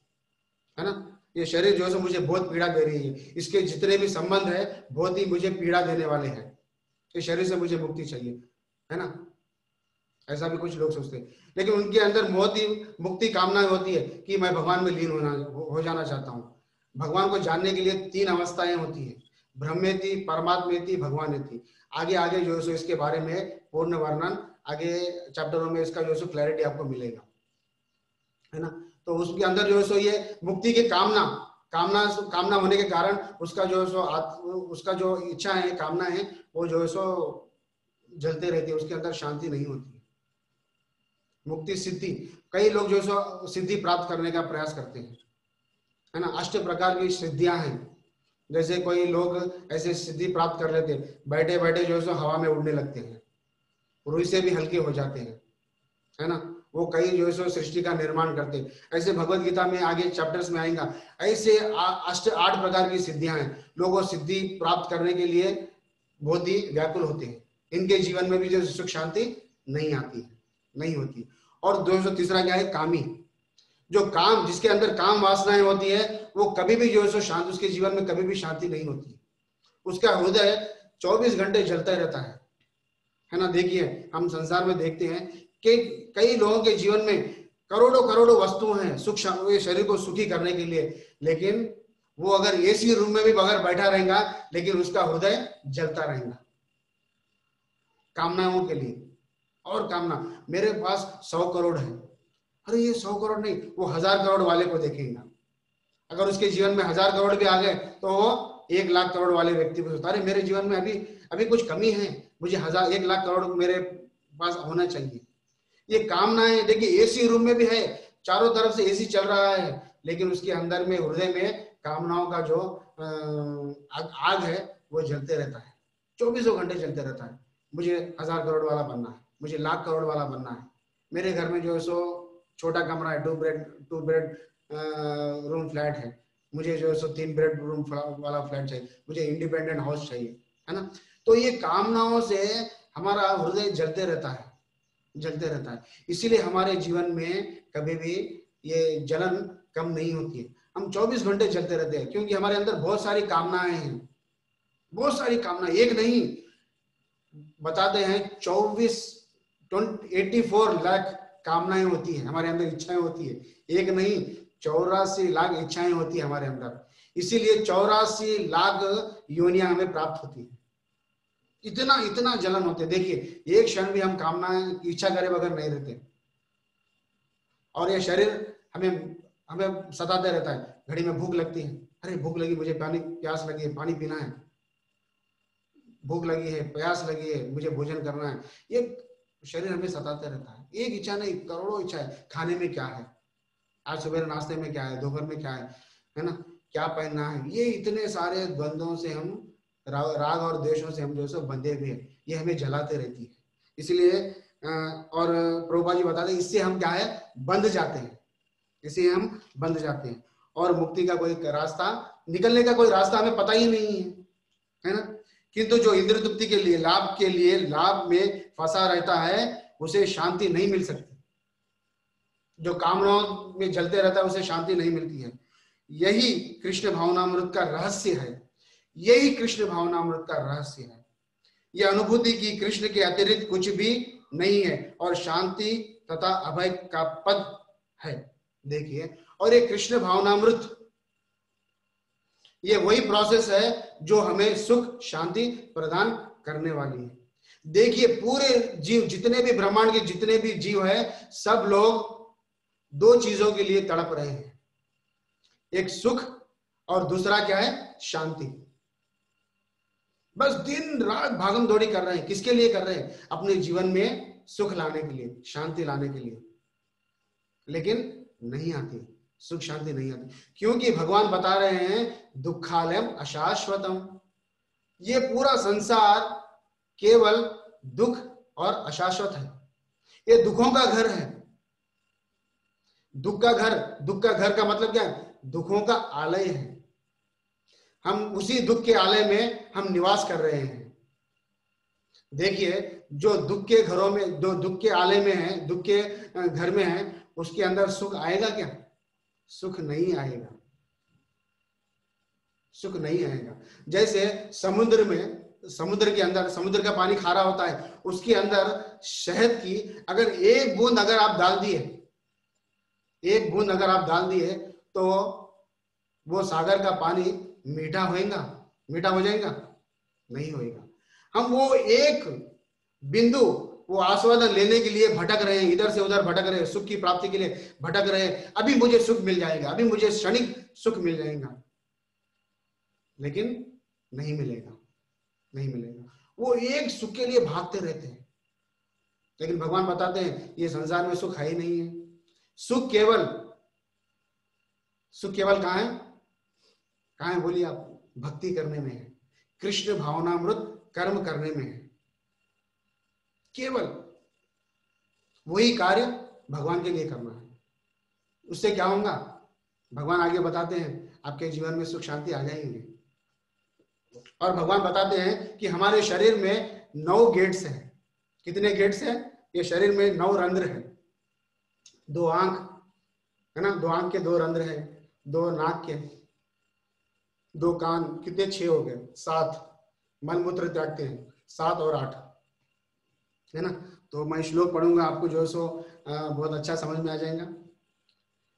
है ना। ये शरीर जो है मुझे बहुत पीड़ा दे रही है, इसके जितने भी संबंध है बहुत ही मुझे पीड़ा देने वाले हैं, ये शरीर से मुझे मुक्ति चाहिए, है ना। ऐसा भी कुछ लोग सोचते हैं, लेकिन उनके अंदर बहुत ही मुक्ति कामना होती है कि मैं भगवान में लीन हो जाना चाहता हूँ। भगवान को जानने के लिए 3 अवस्थाएं होती है, ब्रह्मेति, परमात्मेति, भगवानेति। आगे जो है इसके बारे में पूर्ण वर्णन आगे चैप्टरों में इसका जो है क्लैरिटी आपको मिलेगा, है ना। तो उसके अंदर जो है ये मुक्ति की कामना होने के कारण उसका जो है उसका जो इच्छा है, कामना है, वो जो है जलते रहती है, उसके अंदर शांति नहीं होती है। मुक्ति सिद्धि, कई लोग जो है सिद्धि प्राप्त करने का प्रयास करते हैं, है ना। 8 प्रकार की सिद्धियां हैं, जैसे कोई लोग ऐसे सिद्धि प्राप्त कर लेते हैं, बैठे बैठे जो है हवा में उड़ने लगते हैं, रूई से भी हल्के हो जाते हैं, है ना। वो कई जो है सृष्टि का निर्माण करते हैं। ऐसे भगवत गीता में आगे चैप्टर्स में आएगा, ऐसे 8 प्रकार की सिद्धियां हैं। लोग वो सिद्धि प्राप्त करने के लिए बहुत ही व्याकुल होते हैं, इनके जीवन में भी जो सुख शांति नहीं आती है, नहीं होती। और तीसरा क्या है? कामी, जो काम, जिसके अंदर काम वासनाएं होती है, वो कभी भी जो है शांति, उसके जीवन में कभी भी शांति नहीं होती, उसका हृदय 24 घंटे जलता रहता है ना। देखिए हम संसार में देखते हैं कि कई लोगों के जीवन में करोड़ों करोड़ों वस्तुएं हैं सुख ये शरीर को सुखी करने के लिए, लेकिन वो अगर एसी रूम में भी बगैर बैठा रहेगा, लेकिन उसका हृदय जलता रहेगा कामनाओं के लिए। और कामना, मेरे पास 100 करोड़ है, अरे ये 100 करोड़ नहीं, वो 1000 करोड़ वाले को देखेगा। अगर उसके जीवन में 1000 करोड़ भी आ गए तो वो 1 लाख करोड़ वाले व्यक्ति को सोचता, अरे मेरे जीवन में अभी अभी कुछ कमी है, मुझे 1 लाख करोड़ मेरे पास होना चाहिए। ये कामनाएं देखिए, एसी रूम में भी है, चारों तरफ से एसी चल रहा है, लेकिन उसके अंदर में हृदय में कामनाओं का जो आग है वो जलते रहता है, 24 घंटे जलते रहता है। मुझे 1000 करोड़ वाला बनना है, मुझे लाख करोड़ वाला बनना है। मेरे घर में जो है सो छोटा कमरा है, 2 बेड रूम फ्लैट है, मुझे जो है सो 3 बेड रूम वाला फ्लैट चाहिए, मुझे इंडिपेंडेंट हाउस चाहिए, है ना। तो ये कामनाओं से हमारा हृदय जलते रहता है, जलते रहता है। इसीलिए हमारे जीवन में कभी भी ये जलन कम नहीं होती है, हम 24 घंटे जलते रहते हैं, क्योंकि हमारे अंदर बहुत सारी कामनाएं हैं, बहुत सारी कामना, एक नहीं बताते हैं 84 लाख कामनाएं होती है हमारे अंदर, इच्छाएं होती है, एक नहीं 84 लाख इच्छाएं होती है हमारे अंदर। इसीलिए 84 लाख योनियां हमें प्राप्त होती है, इतना इतना जलन होते हैं। देखिए एक क्षण भी हम कामनाएं इच्छा करे बगैर नहीं रहते, और ये शरीर हमें हमें सताते रहता है। घड़ी में भूख लगती है, अरे भूख लगी, मुझे पानी प्यास लगी है, पानी पीना है, भूख लगी है, प्यास लगी है, मुझे भोजन करना है। ये शरीर हमें सताते रहता है, एक इच्छा नहीं करोड़ों इच्छा है। खाने में क्या है, आज सुबह नाश्ते में क्या है, दोपहर में क्या है ना, क्या पहनना है, ये इतने सारे द्वंद्वों से हम राग और द्वेषों से हम जो है बंधे हुए हैं, ये हमें जलाते रहती है। इसलिए और प्रभुपाद जी बताते हैं, इससे हम क्या है बंध जाते हैं, इससे हम बंध जाते हैं, और मुक्ति का कोई रास्ता, निकलने का कोई रास्ता हमें पता ही नहीं है ना। किंतु जो इंद्र तृप्ति के लिए लाभ में फंसा रहता है, उसे शांति नहीं मिल सकती। जो कामनाओं में जलते रहता है उसे शांति नहीं मिलती है। यही कृष्ण भावनामृत का रहस्य है, यही कृष्ण भावनामृत का रहस्य है। यह अनुभूति की कृष्ण के अतिरिक्त कुछ भी नहीं है, और शांति तथा अभय का पद है। देखिए, और ये कृष्ण भावनामृत, ये वही प्रोसेस है जो हमें सुख शांति प्रदान करने वाली है। देखिए पूरे जीव, जितने भी ब्रह्मांड के जितने भी जीव है, सब लोग 2 चीजों के लिए तड़प रहे हैं, एक सुख और दूसरा क्या है, शांति। बस दिन रात भागम दौड़ी कर रहे हैं, किसके लिए कर रहे हैं, अपने जीवन में सुख लाने के लिए, शांति लाने के लिए, लेकिन नहीं आती, सुख शांति नहीं आती, क्योंकि भगवान बता रहे हैं दुखालयम अशाश्वतम। ये पूरा संसार केवल दुख और अशाश्वत है, ये दुखों का घर है। दुख का घर का मतलब क्या है, दुखों का आलय है। हम उसी दुख के आलय में हम निवास कर रहे हैं। देखिए, जो दुख के घरों में, जो दुख के आलय में है, दुख के घर में है, उसके अंदर सुख आएगा क्या, सुख नहीं आएगा, सुख नहीं आएगा। जैसे समुद्र में, समुद्र के अंदर, समुद्र का पानी खारा होता है, उसके अंदर शहद की अगर एक बूंद अगर आप डाल दिए, एक बूंद अगर आप डाल दिए, तो वो सागर का पानी मीठा होएगा, मीठा हो जाएगा, नहीं होएगा। हम वो एक बिंदु, वो आस्वादन लेने के लिए भटक रहे हैं, इधर से उधर भटक रहे हैं, सुख की प्राप्ति के लिए भटक रहे हैं। अभी मुझे सुख मिल जाएगा, अभी मुझे क्षणिक सुख मिल जाएगा, लेकिन नहीं मिलेगा, नहीं मिलेगा। वो एक सुख के लिए भागते रहते हैं, लेकिन भगवान बताते हैं ये संसार में सुख है ही नहीं है। सुख केवल कहाँ है, कहाँ है बोलिए आप, भक्ति करने में है, कृष्ण भावनामृत कर्म करने में है। केवल वही कार्य भगवान के लिए करना है, उससे क्या होगा, भगवान आगे बताते हैं आपके जीवन में सुख शांति आ जाएंगे। और भगवान बताते हैं कि हमारे शरीर में 9 गेट्स हैं। कितने गेट्स हैं, ये शरीर में 9 रंध्र है। 2 आंख है ना, 2 आंख के 2 रंध्र है, 2 नाक के, 2 कान, कितने 6 हो गए, 7 मन मूत्र त्यागते हैं, 7 और 8 है ना। तो मैं श्लोक पढ़ूंगा, आपको जो है सो बहुत अच्छा समझ में आ जाएगा।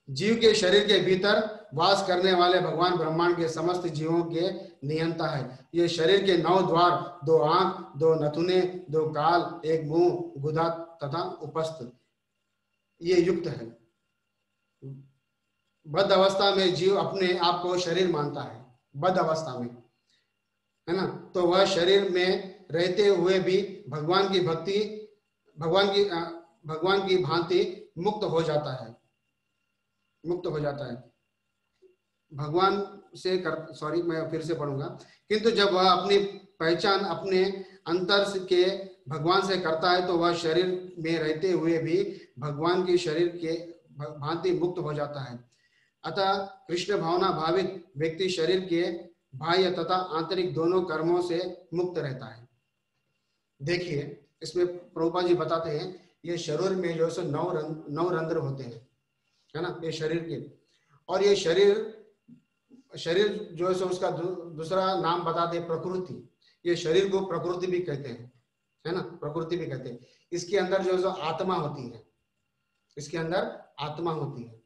जीव के शरीर के भीतर वास करने वाले भगवान ब्रह्मांड के समस्त जीवों के नियंता है। ये शरीर के 9 द्वार, 2 आंख, 2 नथुने, 2 काल, 1 मुंह, गुदा तथा उपस्थ ये युक्त है। बद्ध अवस्था में जीव अपने आप को शरीर मानता है, बद्ध अवस्था में, है ना, तो वह शरीर में रहते हुए भी भगवान की भक्ति, भगवान की भांति मुक्त हो जाता है, मुक्त हो जाता है भगवान से कर, सॉरी मैं फिर से पढ़ूंगा। किंतु जब वह अपनी पहचान अपने अंतर के भगवान से करता है तो वह शरीर में रहते हुए भी भगवान की शरीर के भांति मुक्त हो जाता है। अतः कृष्ण भावना भावित व्यक्ति शरीर के बाह्य तथा आंतरिक दोनों कर्मों से मुक्त रहता है। देखिए इसमें प्रभुपाद जी बताते हैं, ये शरीर में जो है 9 रंध्र होते हैं, है ना, ये शरीर के, और ये शरीर जो है सो उसका दूसरा नाम बताते हैं प्रकृति। ये शरीर को प्रकृति भी कहते हैं, है ना, प्रकृति भी कहते हैं। इसके अंदर जो है सो आत्मा होती है, इसके अंदर आत्मा होती है,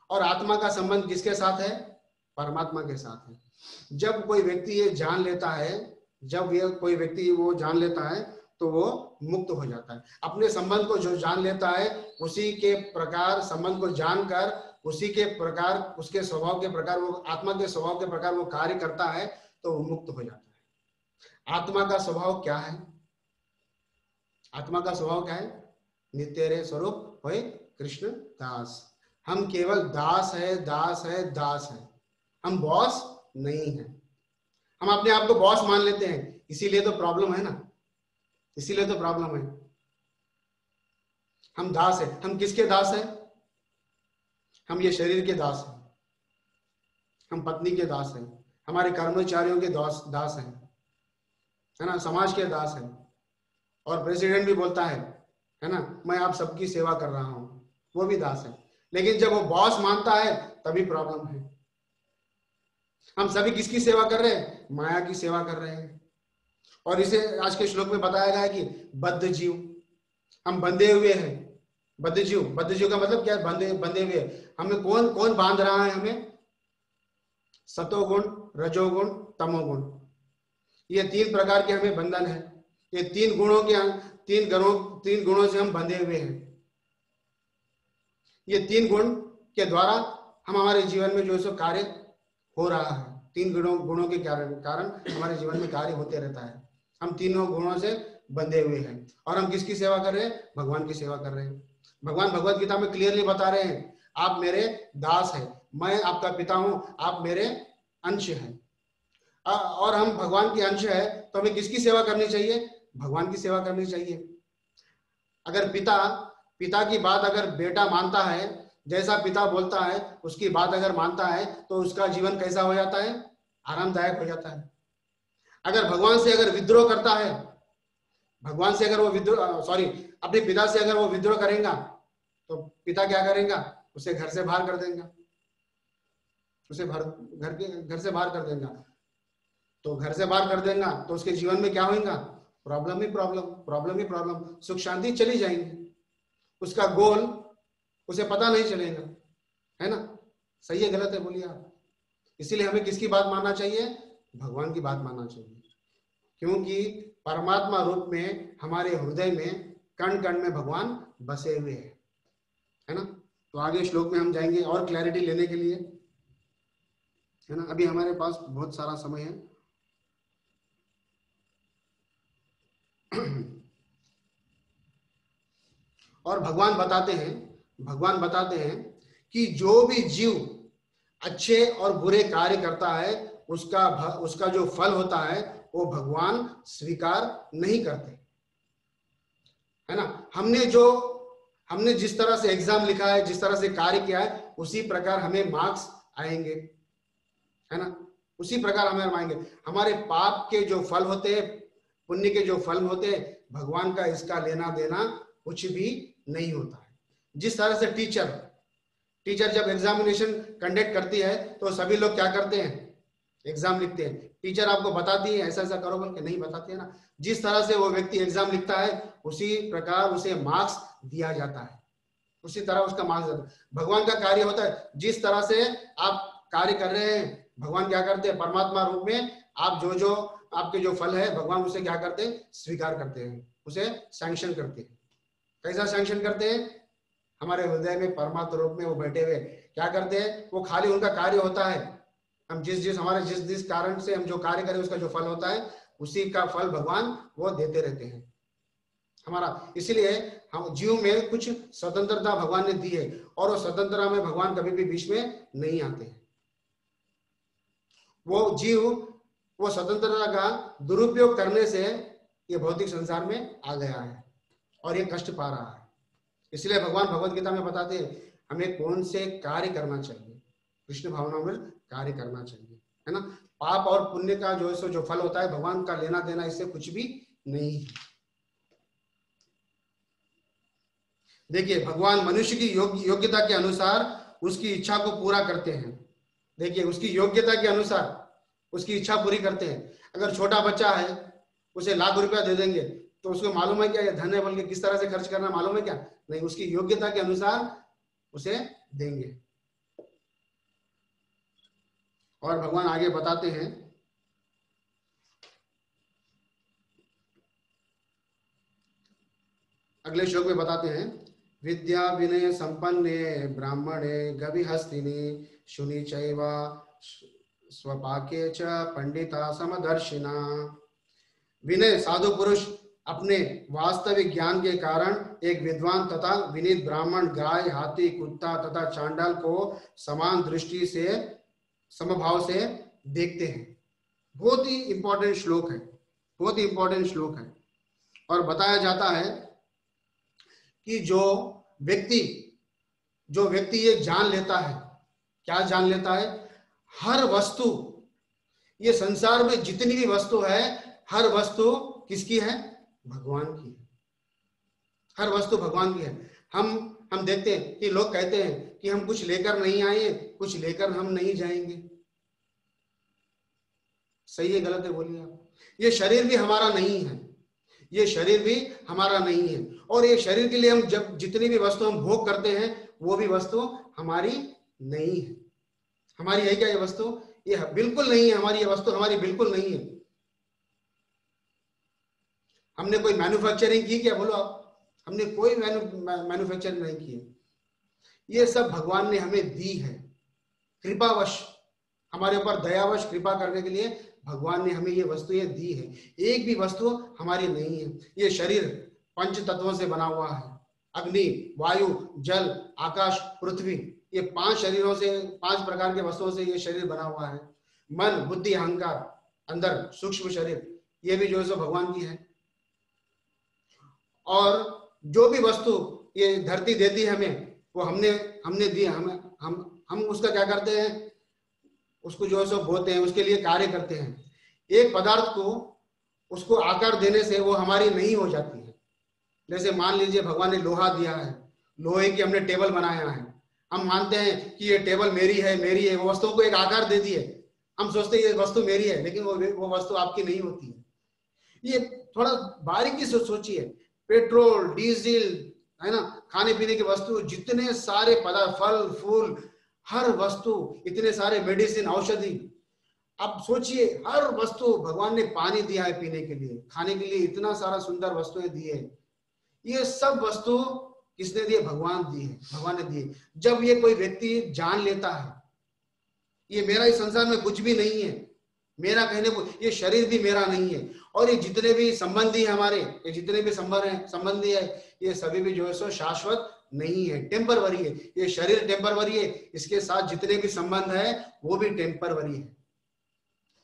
और आत्मा का संबंध किसके साथ है? परमात्मा के साथ है। जब कोई व्यक्ति ये जान लेता है, जब ये कोई व्यक्ति वो जान लेता है तो वो मुक्त हो जाता है। अपने संबंध को जो जान लेता है उसी के प्रकार, संबंध को जानकर उसी के प्रकार, उसके स्वभाव के प्रकार, वो आत्मा के स्वभाव के प्रकार वो कार्य करता है तो वो मुक्त हो जाता है। आत्मा का स्वभाव क्या है? आत्मा का स्वभाव क्या है? नित्य रे स्वरूप होए कृष्ण दास। हम केवल दास है, दास है, दास है, हम बॉस नहीं है। हम अपने आप को बॉस मान लेते हैं, इसीलिए तो प्रॉब्लम है ना, इसीलिए तो प्रॉब्लम है। हम दास है। हम किसके दास है? हम ये शरीर के दास हैं, हम पत्नी के दास हैं, हमारे कर्मचारियों के दास हैं, है ना, समाज के दास हैं। और प्रेसिडेंट भी बोलता है ना, मैं आप सबकी सेवा कर रहा हूं, वो भी दास है। लेकिन जब वो बॉस मानता है तभी प्रॉब्लम है। हम सभी किसकी सेवा कर रहे हैं? माया की सेवा कर रहे हैं। और इसे आज के श्लोक में बताया गया है कि बद्ध जीव, हम बंधे हुए हैं। बद्ध जीव का मतलब क्या है? बंधे हुए। हमें कौन कौन बांध रहा है? हमें सतोगुण, रजोगुण, तमोगुण, ये 3 प्रकार के हमें बंधन है। ये 3 गुणों से हम बंधे हुए हैं। ये 3 गुण के द्वारा हम हमारे जीवन में जो सो कार्य हो रहा है। 3 गुणों के कारण हमारे जीवन में कार्य होते रहता है। हम तीनों गुणों से बंधे हुए हैं। और हम किसकी सेवा कर रहे हैं? भगवान की सेवा कर रहे हैं। भगवान भगवत गीता में क्लियरली बता रहे हैं, आप मेरे दास हैं, मैं आपका पिता हूं, आप मेरे अंश हैं। और हम भगवान के अंश है तो हमें किसकी सेवा करनी चाहिए? भगवान की सेवा करनी चाहिए। अगर पिता की बात अगर बेटा मानता है, जैसा पिता बोलता है उसकी बात अगर मानता है तो उसका जीवन कैसा हो जाता है? आरामदायक हो जाता है। अगर भगवान से अगर विद्रोह करता है, भगवान से अगर वो अपने पिता से अगर वो विद्रोह करेगा तो पिता क्या करेगा? उसे घर से बाहर कर देगा, उसे घर से बाहर कर देगा। तो घर से बाहर कर देगा तो उसके जीवन में क्या होगा? प्रॉब्लम ही प्रॉब्लम, सुख शांति चली जाएंगी। उसका गोल उसे पता नहीं चलेगा, है ना, सही है गलत है बोलिए आप। इसीलिए हमें किसकी बात मानना चाहिए? भगवान की बात मानना चाहिए, क्योंकि परमात्मा रूप में हमारे हृदय में कण कण में भगवान बसे हुए हैं, है ना। तो आगे श्लोक में हम जाएंगे और क्लैरिटी लेने के लिए, है ना। अभी हमारे पास बहुत सारा समय है। और भगवान बताते हैं कि जो भी जीव अच्छे और बुरे कार्य करता है उसका जो फल होता है वो भगवान स्वीकार नहीं करते, है ना। हमने जिस तरह से एग्जाम लिखा है, जिस तरह से कार्य किया है, उसी प्रकार हमें मार्क्स आएंगे, है ना, उसी प्रकार हमें आएंगे। हमारे पाप के जो फल होते हैं, पुण्य के जो फल होते हैं, भगवान का इसका लेना देना कुछ भी नहीं होता है। जिस तरह से टीचर जब एग्जामिनेशन कंडक्ट करती है तो सभी लोग क्या करते हैं? एग्जाम लिखते हैं, टीचर आपको बताती है ऐसा ऐसा करो बोल के, नहीं बताती है ना। जिस तरह से वो व्यक्ति एग्जाम लिखता है उसी प्रकार उसे मार्क्स दिया जाता है, उसी तरह उसका मार्क्स जाता है। भगवान का कार्य होता है, जिस तरह से आप कार्य कर रहे हैं भगवान क्या करते हैं, परमात्मा रूप में आप जो जो आपके जो फल है भगवान उसे क्या करते हैं, स्वीकार करते हैं, उसे सैंक्शन करते हैं। कैसा सैंक्शन करते हैं, हमारे हृदय में परमात्मा रूप में वो बैठे हुए क्या करते हैं, वो खाली उनका कार्य होता है, हम जिस जिस कारण से हम जो कार्य करें उसका जो फल होता है उसी का फल भगवान वो देते रहते हैं हमारा। इसलिए हम जीव में कुछ स्वतंत्रता भगवान ने दी है, और वो स्वतंत्रता में भगवान कभी भी बीच में नहीं आते हैं। वो जीव वो स्वतंत्रता का दुरुपयोग करने से ये भौतिक संसार में आ गया है और ये कष्ट पा रहा है। इसलिए भगवान भगवत गीता में बताते हैं हमें कौन से कार्य करना चाहिए, कृष्ण भावना में कार्य करना चाहिए, है ना। पाप और पुण्य का जो फल होता है भगवान का लेना देना इससे कुछ भी नहीं है। देखिए भगवान मनुष्य की योग्यता के अनुसार उसकी इच्छा को पूरा करते हैं। देखिए उसकी योग्यता के अनुसार उसकी इच्छा पूरी करते हैं। अगर छोटा बच्चा है उसे लाख रुपया दे देंगे तो उसको मालूम है क्या ये धन है बोल के किस तरह से खर्च करना मालूम है क्या, नहीं, उसकी योग्यता के अनुसार उसे देंगे। और भगवान आगे बताते हैं, अगले श्लोक में बताते हैं, विद्या विनय संपन्ने ब्राह्मणे गविहस्तिनि शुनि चैव स्वपाके च पंडिता समदर्शिना। विनय साधु पुरुष अपने वास्तविक ज्ञान के कारण एक विद्वान तथा विनीत ब्राह्मण गाय हाथी कुत्ता तथा चांडाल को समान दृष्टि से समभाव से देखते हैं। बहुत ही इंपॉर्टेंट श्लोक है, बहुत ही इंपॉर्टेंट श्लोक है। और बताया जाता है कि जो व्यक्ति ये जान लेता है, क्या जान लेता है, हर वस्तु, ये संसार में जितनी भी वस्तु है हर वस्तु किसकी है, भगवान की है। हर वस्तु भगवान की है। हम देखते हैं कि लोग कहते हैं कि हम कुछ लेकर नहीं आए, कुछ लेकर हम नहीं जाएंगे। सही है गलत है बोलिए आप। ये शरीर भी हमारा नहीं है, ये शरीर भी हमारा नहीं है, और ये शरीर के लिए हम जब जितनी भी वस्तु हम भोग करते हैं वो भी वस्तु हमारी नहीं है। हमारी है क्या ये वस्तु, ये बिल्कुल नहीं है हमारी, ये वस्तु हमारी बिल्कुल नहीं है। हमने कोई मैन्युफैक्चरिंग की क्या, बोलो आप, हमने कोई मैन्युफैक्चरिंग नहीं की। ये सब भगवान ने हमें दी है, कृपावश, हमारे ऊपर दयावश कृपा करने के लिए भगवान ने हमें ये वस्तुएं दी है। एक भी वस्तु हमारी नहीं है। ये शरीर पंच तत्वों से बना हुआ है, अग्नि, वायु, जल, आकाश, पृथ्वी, ये 5 शरीरों से, 5 प्रकार के वस्तुओं से ये शरीर बना हुआ है। मन, बुद्धि, अहंकार, अंदर सूक्ष्म शरीर, ये भी जो है सो भगवान की है। और जो भी वस्तु ये धरती देती है हमें, वो हमने दी, हम उसका क्या करते हैं, उसको जो है सो बोते हैं, उसके लिए कार्य करते हैं। एक पदार्थ को उसको आकार देने से वो हमारी नहीं हो जाती है। जैसे मान लीजिए भगवान ने लोहा दिया है, लोहे की हमने टेबल बनाया है, हम मानते हैं कि ये टेबल मेरी है, वो वस्तु को एक आकार दे दिए, हम सोचते हैं ये वस्तु मेरी है, लेकिन वो वस्तु आपकी नहीं होती है। ये थोड़ा बारीकी से सोचिए, पेट्रोल, डीजल, है ना, खाने पीने की वस्तु, जितने सारे पदार्थ, फल फूल, हर वस्तु, इतने सारे मेडिसिन, औषधि, अब सोचिए हर वस्तु, भगवान ने पानी दिया है पीने के लिए, खाने के लिए इतना सारा सुंदर वस्तुएं दी है। ये सब वस्तु किसने दिए, भगवान दी है, भगवान ने दिए। जब ये कोई व्यक्ति जान लेता है ये मेरा इस संसार में कुछ भी नहीं है, मेरा कहने को ये शरीर भी मेरा नहीं है, और ये जितने भी संबंधी है हमारे, ये जितने भी संबंधी है, ये सभी भी जो है सो शाश्वत नहीं है, टेम्परवरी है। ये शरीर टेम्परवरी है, इसके साथ जितने भी संबंध है वो भी टेम्परवरी है।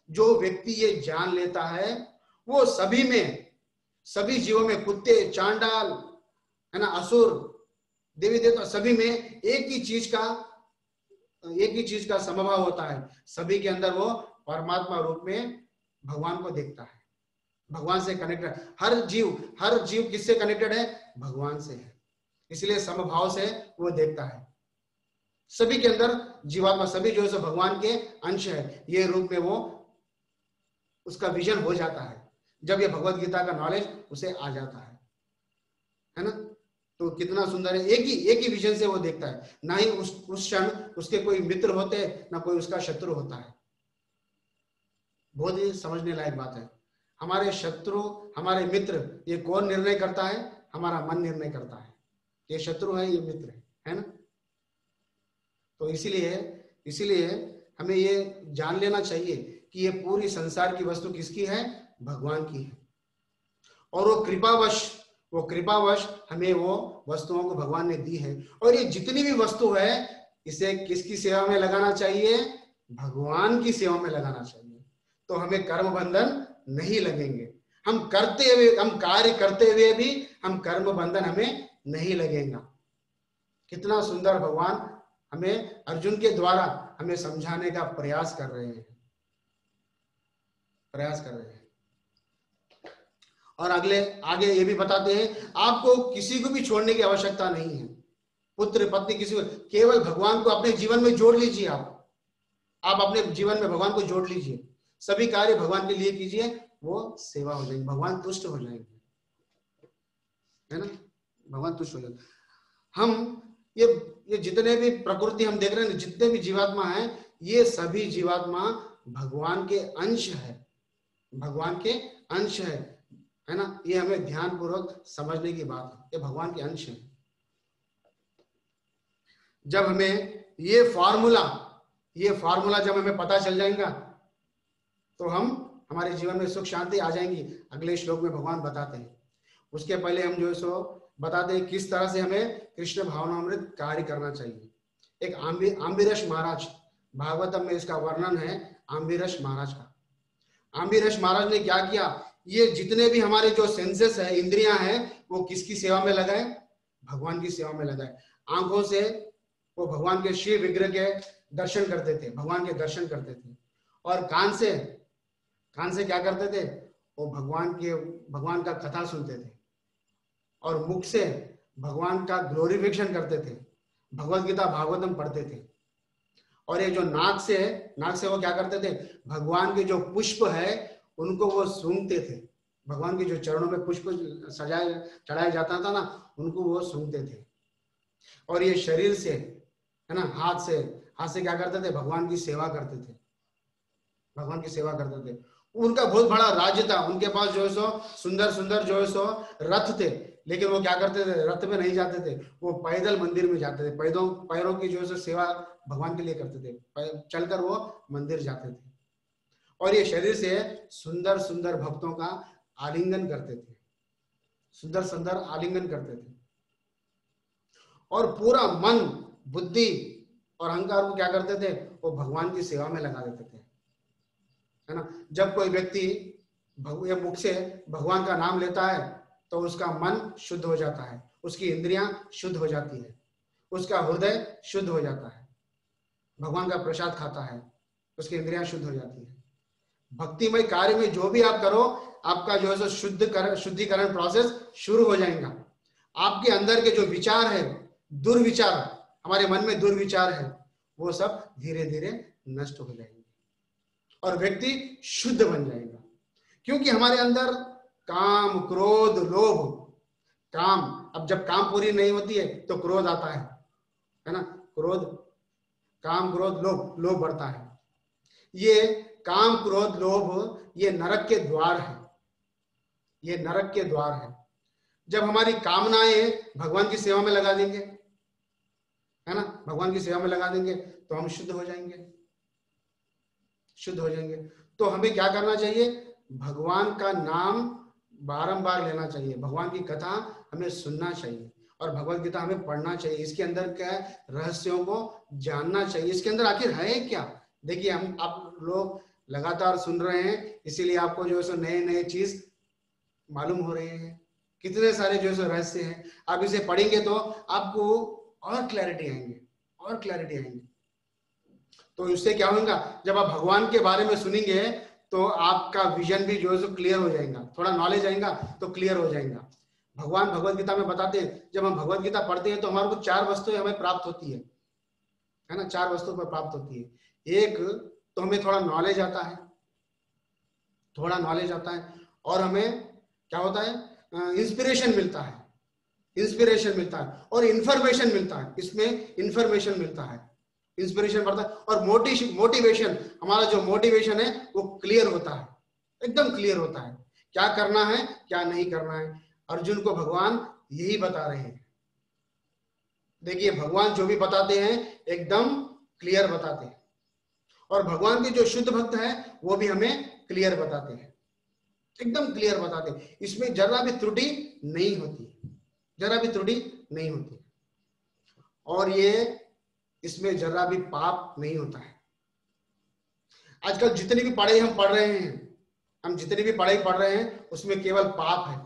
जो व्यक्ति ये जान लेता है वो सभी में, सभी जीवों में, कुत्ते, चांडाल, है ना, असुर, देवी देवता, सभी में एक ही चीज का समभाव होता है। सभी के अंदर वो परमात्मा रूप में भगवान को देखता है, भगवान से कनेक्टेड। हर जीव किससे कनेक्टेड है, भगवान से है, इसलिए समभाव से वो देखता है। सभी के अंदर जीवात्मा, सभी जो है सो भगवान के अंश है, ये रूप में वो उसका विजन हो जाता है जब ये भगवत गीता का नॉलेज उसे आ जाता है ना। तो कितना सुंदर है, एक ही विजन से वो देखता है, ना ही उस क्षण उसके कोई मित्र होते हैं, ना कोई उसका शत्रु होता है। बहुत ही समझने लायक बात है। हमारे शत्रु, हमारे मित्र, ये कौन निर्णय करता है? हमारा मन निर्णय करता है। ये शत्रु है, ये मित्र है ना। तो इसीलिए हमें ये जान लेना चाहिए कि ये पूरी संसार की वस्तु किसकी है? भगवान की है। और वो कृपावश हमें वो वस्तुओं को भगवान ने दी है। और ये जितनी भी वस्तु है, इसे किसकी सेवा में लगाना चाहिए? भगवान की सेवा में लगाना चाहिए। तो हमें कर्म बंधन नहीं लगेंगे। हम कार्य करते हुए भी हम कर्म बंधन हमें नहीं लगेगा। कितना सुंदर भगवान हमें अर्जुन के द्वारा हमें समझाने का प्रयास कर रहे हैं। और आगे ये भी बताते हैं, आपको किसी को भी छोड़ने की आवश्यकता नहीं है। पुत्र पत्नी किसी को, केवल भगवान को अपने जीवन में जोड़ लीजिए। आप अपने जीवन में भगवान को जोड़ लीजिए, सभी कार्य भगवान के लिए कीजिए, वो सेवा हो जाएगी, भगवान तुष्ट हो जाएंगे, है ना। भगवान तुष्ट हो जाएंगे। हम ये जितने भी प्रकृति हम देख रहे हैं, जितने भी जीवात्मा हैं, ये सभी जीवात्मा भगवान के अंश है, भगवान के अंश है ना। ये हमें ध्यान पूर्वक समझने की बात है, ये भगवान के अंश है। जब हमें ये फार्मूला जब हमें पता चल जाएगा, तो हमारे जीवन में सुख शांति आ जाएंगी। अगले श्लोक में भगवान बताते हैं। उसके पहले हम जो है सो बताते हैं किस तरह से हमें कृष्ण भावनामृत कार्य करना चाहिए। एक आम्बीरस महाराज, भागवतम में इसका वर्णन है आम्बीरस महाराज का। आम्बीरस महाराज ने क्या किया? ये जितने भी हमारे जो सेंसेस है, इंद्रियां हैं, वो किसकी सेवा में लगाए? भगवान की सेवा में लगाए। आंखों से वो भगवान के शिव विग्रह के दर्शन करते थे, भगवान के दर्शन करते थे। और कान से क्या करते थे? वो भगवान का कथा सुनते थे। और मुख से भगवान का ग्लोरिफिकेशन करते थे, भगवत गीता भागवतम पढ़ते थे। और ये जो नाक से वो क्या करते थे? भगवान के जो पुष्प है उनको वो सूंघते थे। भगवान के जो चरणों में पुष्प चढ़ाया जाता था ना, उनको वो सूंघते थे। और ये शरीर से, है ना, हाथ से क्या करते थे? भगवान की सेवा करते थे, भगवान की सेवा करते थे। उनका बहुत बड़ा राज्य था, उनके पास जो है सो सुंदर जो है सो रथ थे। लेकिन वो क्या करते थे? रथ में नहीं जाते थे, वो पैदल मंदिर में जाते थे। पैरों की जो है सो सेवा भगवान के लिए करते थे, चलकर वो मंदिर जाते थे। और ये शरीर से सुंदर भक्तों का आलिंगन करते थे, सुंदर आलिंगन करते थे। और पूरा मन, बुद्धि और अहंकार को क्या करते थे? वो भगवान की सेवा में लगा देते थे, है ना। जब कोई व्यक्ति मुख से भगवान का नाम लेता है, तो उसका मन शुद्ध हो जाता है, उसकी इंद्रियां शुद्ध हो जाती है, उसका हृदय शुद्ध हो जाता है। भगवान का प्रसाद खाता है, उसकी इंद्रियां शुद्ध हो जाती है। भक्तिमय कार्य में जो भी आप करो, आपका जो है सो शुद्धिकरण प्रोसेस शुरू हो जाएगा। आपके अंदर के जो विचार है, दुर्विचार, हमारे मन में दुर्विचार है, वो सब धीरे धीरे नष्ट हो जाएंगे और व्यक्ति शुद्ध बन जाएगा। क्योंकि हमारे अंदर काम, क्रोध, लोभ, अब जब काम पूरी नहीं होती है तो क्रोध आता है ना। काम, क्रोध, लोभ बढ़ता है। ये काम, क्रोध, लोभ, ये नरक के द्वार है, ये नरक के द्वार है। जब हमारी कामनाएं भगवान की सेवा में लगा देंगे, है ना, भगवान की सेवा में लगा देंगे, तो हम शुद्ध हो जाएंगे। तो हमें क्या करना चाहिए? भगवान का नाम बारंबार लेना चाहिए, भगवान की कथा हमें सुनना चाहिए और भगवत गीता हमें पढ़ना चाहिए। इसके अंदर क्या रहस्यों को जानना चाहिए, इसके अंदर आखिर है क्या। देखिए, आप लोग लगातार सुन रहे हैं, इसीलिए आपको जो है सो नए चीज मालूम हो रहे हैं। कितने सारे जो है सो रहस्य हैं, आप इसे पढ़ेंगे तो आपको और क्लैरिटी आएंगे। तो इससे क्या होगा? जब आप भगवान के बारे में सुनेंगे तो आपका विजन भी जो है सो क्लियर हो जाएगा, थोड़ा नॉलेज आएगा तो क्लियर हो जाएगा। भगवान भगवत गीता में बताते हैं, जब हम भगवत गीता पढ़ते हैं तो हमारे को 4 वस्तुएं हमें प्राप्त होती है है ना, 4 वस्तु पर प्राप्त होती है। एक तो हमें थोड़ा नॉलेज आता है, थोड़ा नॉलेज आता है, और हमें क्या होता है, इंस्पिरेशन मिलता है, इंस्पिरेशन मिलता है, और इंफॉर्मेशन मिलता है। इसमें इंफॉर्मेशन मिलता है, इंस्पिरेशन बढ़ता है, और मोटिवेशन, हमारा जो मोटिवेशन है वो क्लियर होता है, एकदम क्लियर होता है, क्या करना है क्या नहीं करना है। अर्जुन को भगवान यही बता रहे हैं। देखिए, भगवान जो भी बताते हैं एकदम क्लियर बताते हैं, और भगवान के जो शुद्ध भक्त हैं वो भी हमें क्लियर बताते हैं, एकदम क्लियर बताते हैं। इसमें जरा भी त्रुटि नहीं होती, जरा भी त्रुटि नहीं होती, और ये इसमें जरा भी पाप नहीं होता है। आजकल जितनी भी पढ़ाई हम पढ़ रहे हैं, हम जितनी भी पढ़ाई पढ़ रहे हैं उसमें केवल पाप है।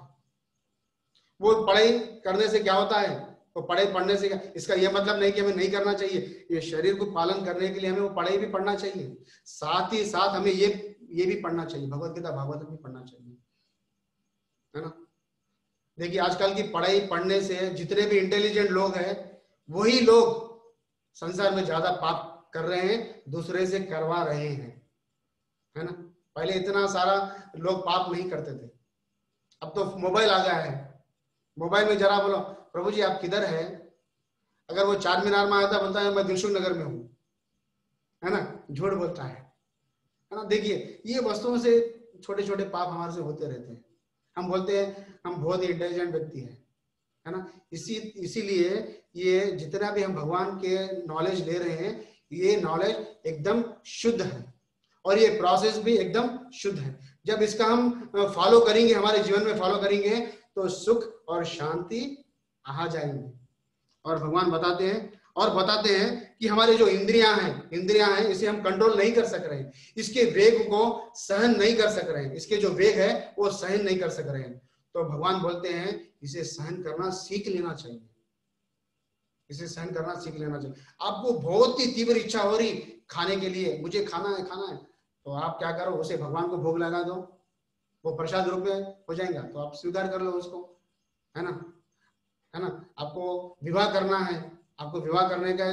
वो पढ़ाई करने से क्या होता है, वो पढ़ाई पढ़ने से इसका ये मतलब नहीं कि हमें नहीं करना चाहिए। ये शरीर को पालन करने के लिए हमें वो पढ़ाई भी पढ़ना चाहिए, साथ ही साथ हमें ये भी पढ़ना चाहिए, भगवत गीता भागवत भी पढ़ना चाहिए, है ना। देखिए, आजकल की पढ़ाई पढ़ने से जितने भी इंटेलिजेंट लोग हैं वही लोग संसार में ज्यादा पाप कर रहे हैं, दूसरे से करवा रहे हैं, है ना। पहले इतना सारा लोग पाप नहीं करते थे, अब तो मोबाइल आ गया है। मोबाइल में जरा बोलो प्रभु जी आप किधर है, अगर वो चार मीनार में आता बोलता है मैं दिलसुख नगर में हूँ, है ना, झूठ बोलता है ना। देखिए, ये वस्तुओं से छोटे छोटे पाप हमारे से होते रहते हैं। हम बोलते हैं हम बहुत ही इंटेलिजेंट व्यक्ति है ना। इसीलिए ये जितना भी हम भगवान के नॉलेज ले रहे हैं, ये नॉलेज एकदम शुद्ध है, और ये प्रोसेस भी एकदम शुद्ध है। जब इसका हम फॉलो करेंगे, हमारे जीवन में फॉलो करेंगे, तो सुख और शांति आ जाएंगे। और भगवान बताते हैं कि हमारे जो इंद्रियां हैं इसे हम कंट्रोल नहीं कर सक रहे हैं, इसके वेग को सहन नहीं कर सक रहे हैं, इसके जो वेग है वो सहन नहीं कर सक रहे हैं। तो भगवान बोलते हैं इसे सहन करना सीख लेना चाहिए, इसे सहन करना सीख लेना चाहिए। आपको बहुत ही तीव्र इच्छा हो रही खाने के लिए, मुझे खाना है, तो आप क्या करो, उसे भगवान को भोग लगा दो, वो प्रसाद रूप में हो जाएगा, तो आप स्वीकार कर लो उसको, है ना। आपको विवाह करना है, आपको विवाह करने का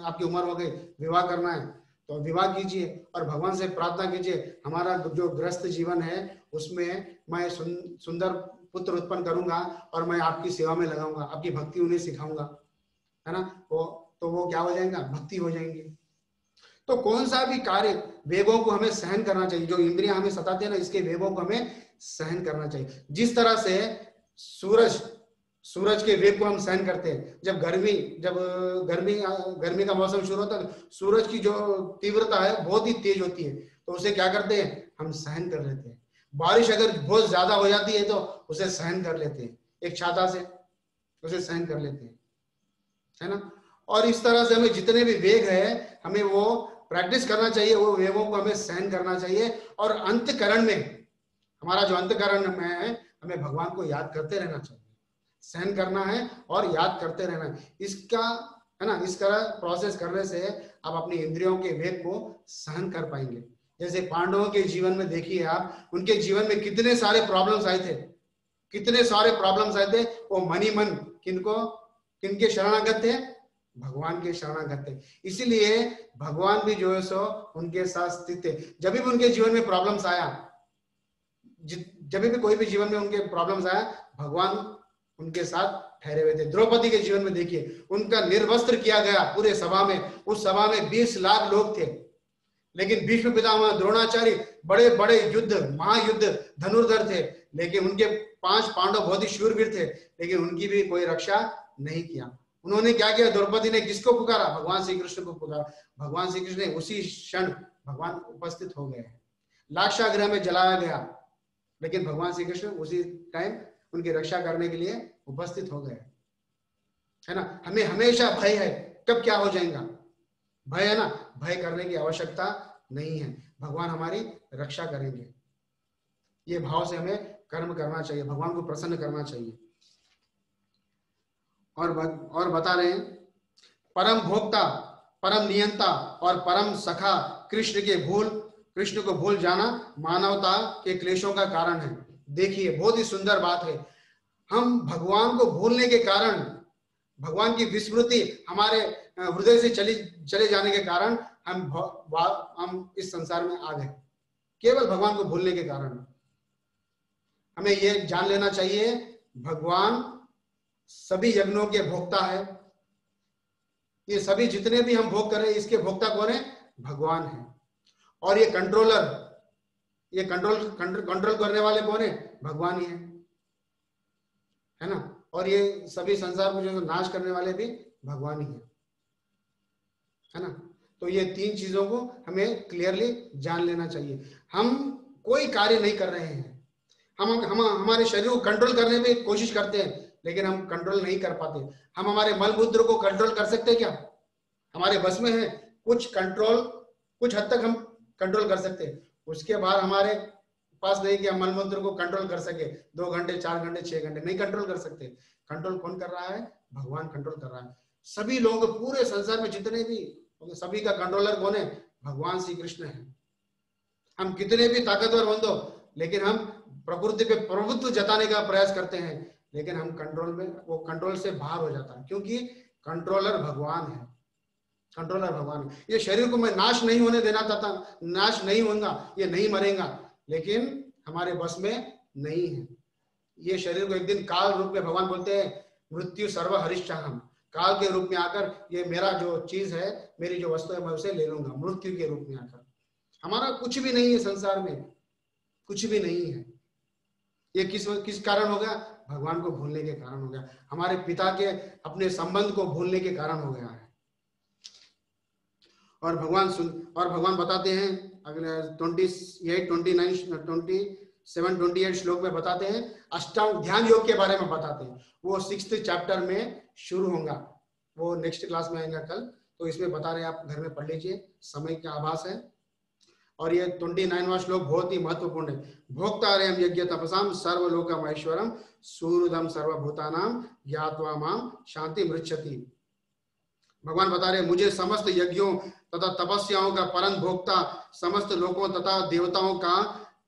आपकी उम्र हो गई, विवाह करना है तो विवाह कीजिए, और भगवान से प्रार्थना कीजिए हमारा जो गृहस्थ जीवन है उसमें मैं सुंदर पुत्र उत्पन्न करूंगा, और मैं आपकी सेवा में लगाऊंगा, आपकी भक्ति उन्हें सिखाऊंगा, है ना। वो क्या हो जाएगा, भक्ति हो जाएंगी। तो कौन सा भी कार्य वेगों को हमें सहन करना चाहिए, जो इंद्रियां हमें सताते हैं ना, इसके वेगों को हमें सहन करना चाहिए। जिस तरह से सूरज के वेग को हम सहन करते हैं, जब गर्मी का मौसम शुरू होता है, सूरज की जो तीव्रता है बहुत ही तेज होती है, तो उसे क्या करते हैं, हम सहन कर लेते हैं। बारिश अगर बहुत ज्यादा हो जाती है तो उसे सहन कर लेते हैं, एक छाता से उसे सहन कर लेते हैं, है ना। और इस तरह से हमें जितने भी वेग है हमें वो प्रैक्टिस करना चाहिए, वो वेगों को हमें सहन करना चाहिए। और अंतकरण में, हमारा जो अंतकरण में है, हमें भगवान को याद करते रहना चाहिए, सहन करना है और याद करते रहना है। इसका, है ना, इस तरह प्रोसेस करने से आप अपनी इंद्रियों के वेग को सहन कर पाएंगे। जैसे पांडवों के जीवन में देखिए आप, उनके जीवन में कितने सारे प्रॉब्लम्स आए थे, वो मनी मन किनके शरणागत थे, भगवान के शरणागत थे। इसीलिए भगवान भी जो है सो उनके साथ स्थित थे। जब भी उनके जीवन में प्रॉब्लम्स आया, जब भी कोई भी जीवन में उनके प्रॉब्लम्स आया, भगवान उनके साथ ठहरे हुए थे। द्रौपदी के जीवन में देखिए, उनका निर्वस्त्र किया गया पूरे सभा में, उस सभा में 20 लाख लोग थे, लेकिन भीष्म पितामह, द्रोणाचार्य, बड़े बड़े महायुद्ध धनुर्धर थे, लेकिन उनके 5 पांडव बहुत ही शूरवीर थे, लेकिन उनकी भी कोई रक्षा नहीं किया। उन्होंने क्या किया, द्रौपदी ने किसको पुकारा, भगवान श्री कृष्ण को पुकारा। भगवान श्री कृष्ण ने उसी क्षण भगवान उपस्थित हो गए। लाक्षागृह में जलाया गया, लेकिन भगवान श्री कृष्ण उसी टाइम उनकी रक्षा करने के लिए उपस्थित हो गए, है ना। हमें हमेशा भय है, कब क्या हो जाएगा, भय है ना, भय करने की आवश्यकता नहीं है, भगवान हमारी रक्षा करेंगे। ये भाव से हमें कर्म करना चाहिए, भगवान को प्रसन्न करना चाहिए। और बता रहे हैं, परम भोक्ता, परम नियंता और परम सखा कृष्ण को भूल जाना मानवता के क्लेशों का कारण है। देखिए, बहुत ही सुंदर बात है। हम भगवान को भूलने के कारण, भगवान की विस्मृति हमारे हृदय से चले जाने के कारण हम इस संसार में आ गए, केवल भगवान को भूलने के कारण। हमें ये जान लेना चाहिए, भगवान सभी यज्ञों के भोक्ता है। ये सभी जितने भी हम भोग कर रहे हैं, इसके भोक्ता कौन है? भगवान है। और ये कंट्रोलर, ये कंट्रोल करने वाले कौन है? भगवान ही है ना। और ये सभी संसार को जो नाश करने वाले भी भगवान ही है ना। तो ये तीन चीजों को हमें क्लियरली जान लेना चाहिए। हम कोई कार्य नहीं कर रहे हैं, हम हमारे शरीर को कंट्रोल करने की कोशिश करते हैं, लेकिन हम कंट्रोल नहीं कर पाते। हम हमारे मल मूत्र को कंट्रोल कर सकते हैं क्या? हमारे बस में है कुछ कंट्रोल, कुछ हद तक हम कंट्रोल कर सकते हैं। उसके बाद हमारे पास नहीं कि हम मल मूत्र को कंट्रोल कर सके। 2 घंटे, 4 घंटे, 6 घंटे नहीं कंट्रोल कर सकते। कंट्रोल कौन कर रहा है? भगवान कंट्रोल कर रहा है। सभी लोग पूरे संसार में जितने भी, सभी का कंट्रोलर कौन है? भगवान श्री कृष्ण है। हम कितने भी ताकतवर बन दो, लेकिन हम प्रकृति पे प्रभुत्व जताने का प्रयास करते हैं, लेकिन हम कंट्रोल में, वो कंट्रोल से बाहर हो जाता है, क्योंकि कंट्रोलर भगवान है। कंट्रोलर भगवान है। ये शरीर को मैं नाश नहीं होने देना चाहता, नाश नहीं होगा, ये नहीं मरेगा, लेकिन हमारे बस में नहीं है। ये शरीर को एक दिन काल रूप में, भगवान बोलते हैं मृत्यु सर्व हरिष्ठाहम, काल के रूप में आकर ये मेरा जो चीज है, मेरी जो वस्तु है, मैं उसे ले लूंगा मृत्यु के रूप में आकर। हमारा कुछ भी नहीं है संसार में, कुछ भी नहीं है। ये किस कारण हो गया? भगवान को भूलने के कारण हो गया। हमारे पिता के अपने संबंध को भूलने के कारण हो गया है। और भगवान बताते हैं अगले 28, 29, 27, 28 श्लोक में बताते हैं, अष्टांग ध्यान योग के बारे में बताते हैं। वो 6th चैप्टर में शुरू होगा, वो नेक्स्ट क्लास में आएगा कल। तो इसमें बता रहे हैं, आप घर में पढ़ लीजिए, समय का आभास है। और ये 29वां श्लोक बहुत ही महत्वपूर्ण है। भोक्तारयम यज्ञ तपसाम सर्वलोकम ऐश्वरम सुहृदम सर्वभूतानाम ज्ञात्वा माम शांति मृच्छति। भगवान बता रहे हैं, मुझे समस्त यज्ञों तथा तपस्याओं का परम भोक्ता, समस्त लोकों तथा देवताओं का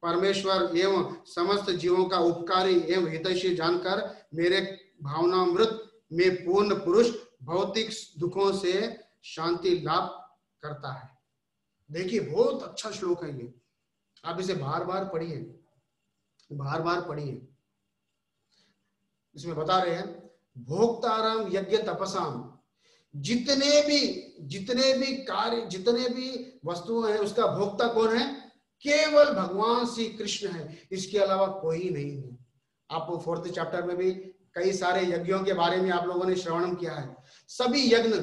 परमेश्वर एवं समस्त जीवों का उपकारी एवं हितैषी जानकर मेरे भावनामृत में पूर्ण पुरुष भौतिक दुखों से शांति लाभ करता है। देखिए, बहुत अच्छा श्लोक है ये, आप इसे बार बार पढ़िए, बार बार पढ़िए। इसमें बता रहे हैं, भोक्ताराम यज्ञ तपसाम, जितने भी कार्य, जितने भी वस्तुएं हैं, उसका भोक्ता कौन है? केवल भगवान श्री कृष्ण है, इसके अलावा कोई नहीं है। आप 4th चैप्टर में भी कई सारे यज्ञों के बारे में आप लोगों ने श्रवण किया है। सभी यज्ञ,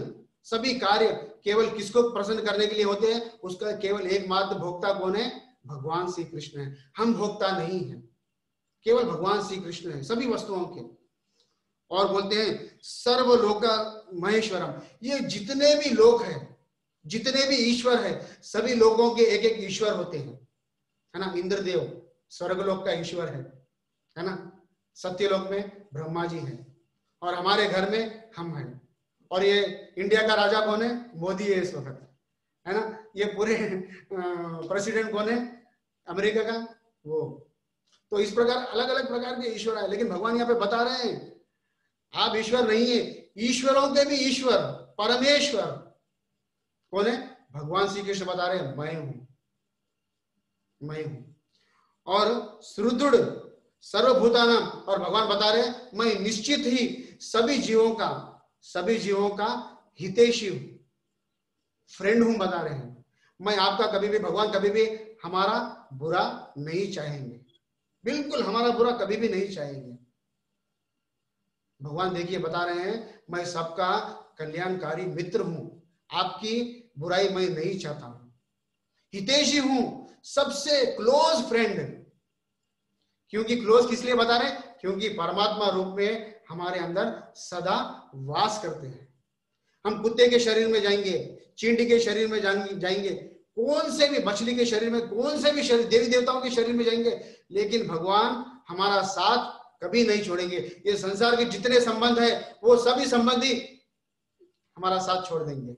सभी कार्य केवल किसको प्रसन्न करने के लिए होते हैं? उसका केवल एकमात्र भोक्ता कौन है? भगवान श्री कृष्ण है। हम भोक्ता नहीं है, केवल भगवान श्री कृष्ण है सभी वस्तुओं के। और बोलते हैं सर्वलोक महेश्वरम, ये जितने भी लोक है, जितने भी ईश्वर है, सभी लोगों के एक एक ईश्वर होते हैं, है ना। इंद्रदेव स्वर्गलोक का ईश्वर है ना। सत्यलोक में ब्रह्मा जी हैं, और हमारे घर में हम हैं। और ये इंडिया का राजा कौन है? मोदी है इस वक्त, है ना। ये पूरे प्रेसिडेंट कौन है अमेरिका का? वो। तो इस प्रकार अलग अलग प्रकार के ईश्वर है, लेकिन भगवान यहाँ पे बता रहे हैं, आप ईश्वर नहीं है, ईश्वरों के भी ईश्वर परमेश्वर कौन है? भगवान श्री कृष्ण बता रहे हैं, मैं हूं, मैं हूं। और सुदृढ़ सर्वभूतानाम, और भगवान बता रहे हैं, मैं निश्चित ही सभी जीवों का हितैषी हूं, फ्रेंड हूं, बता रहे हैं। मैं आपका कभी भी, भगवान कभी भी हमारा बुरा नहीं चाहेंगे, बिल्कुल हमारा बुरा कभी भी नहीं चाहेंगे। भगवान देखिए बता रहे हैं, मैं सबका कल्याणकारी मित्र हूं, आपकी बुराई मैं नहीं चाहता हूं, हितैषी हूं, सबसे क्लोज फ्रेंड। क्योंकि क्लोज किस लिए बता रहे हैं? क्योंकि परमात्मा रूप में हमारे अंदर सदा वास करते हैं। हम कुत्ते के शरीर में जाएंगे, चींटी के शरीर में जाएंगे, कौन से भी मछली के शरीर में, कौन से भी शरीर, देवी देवताओं के शरीर में जाएंगे, लेकिन भगवान हमारा साथ कभी नहीं छोड़ेंगे। ये संसार के जितने संबंध है, वो सभी संबंधी हमारा साथ छोड़ देंगे,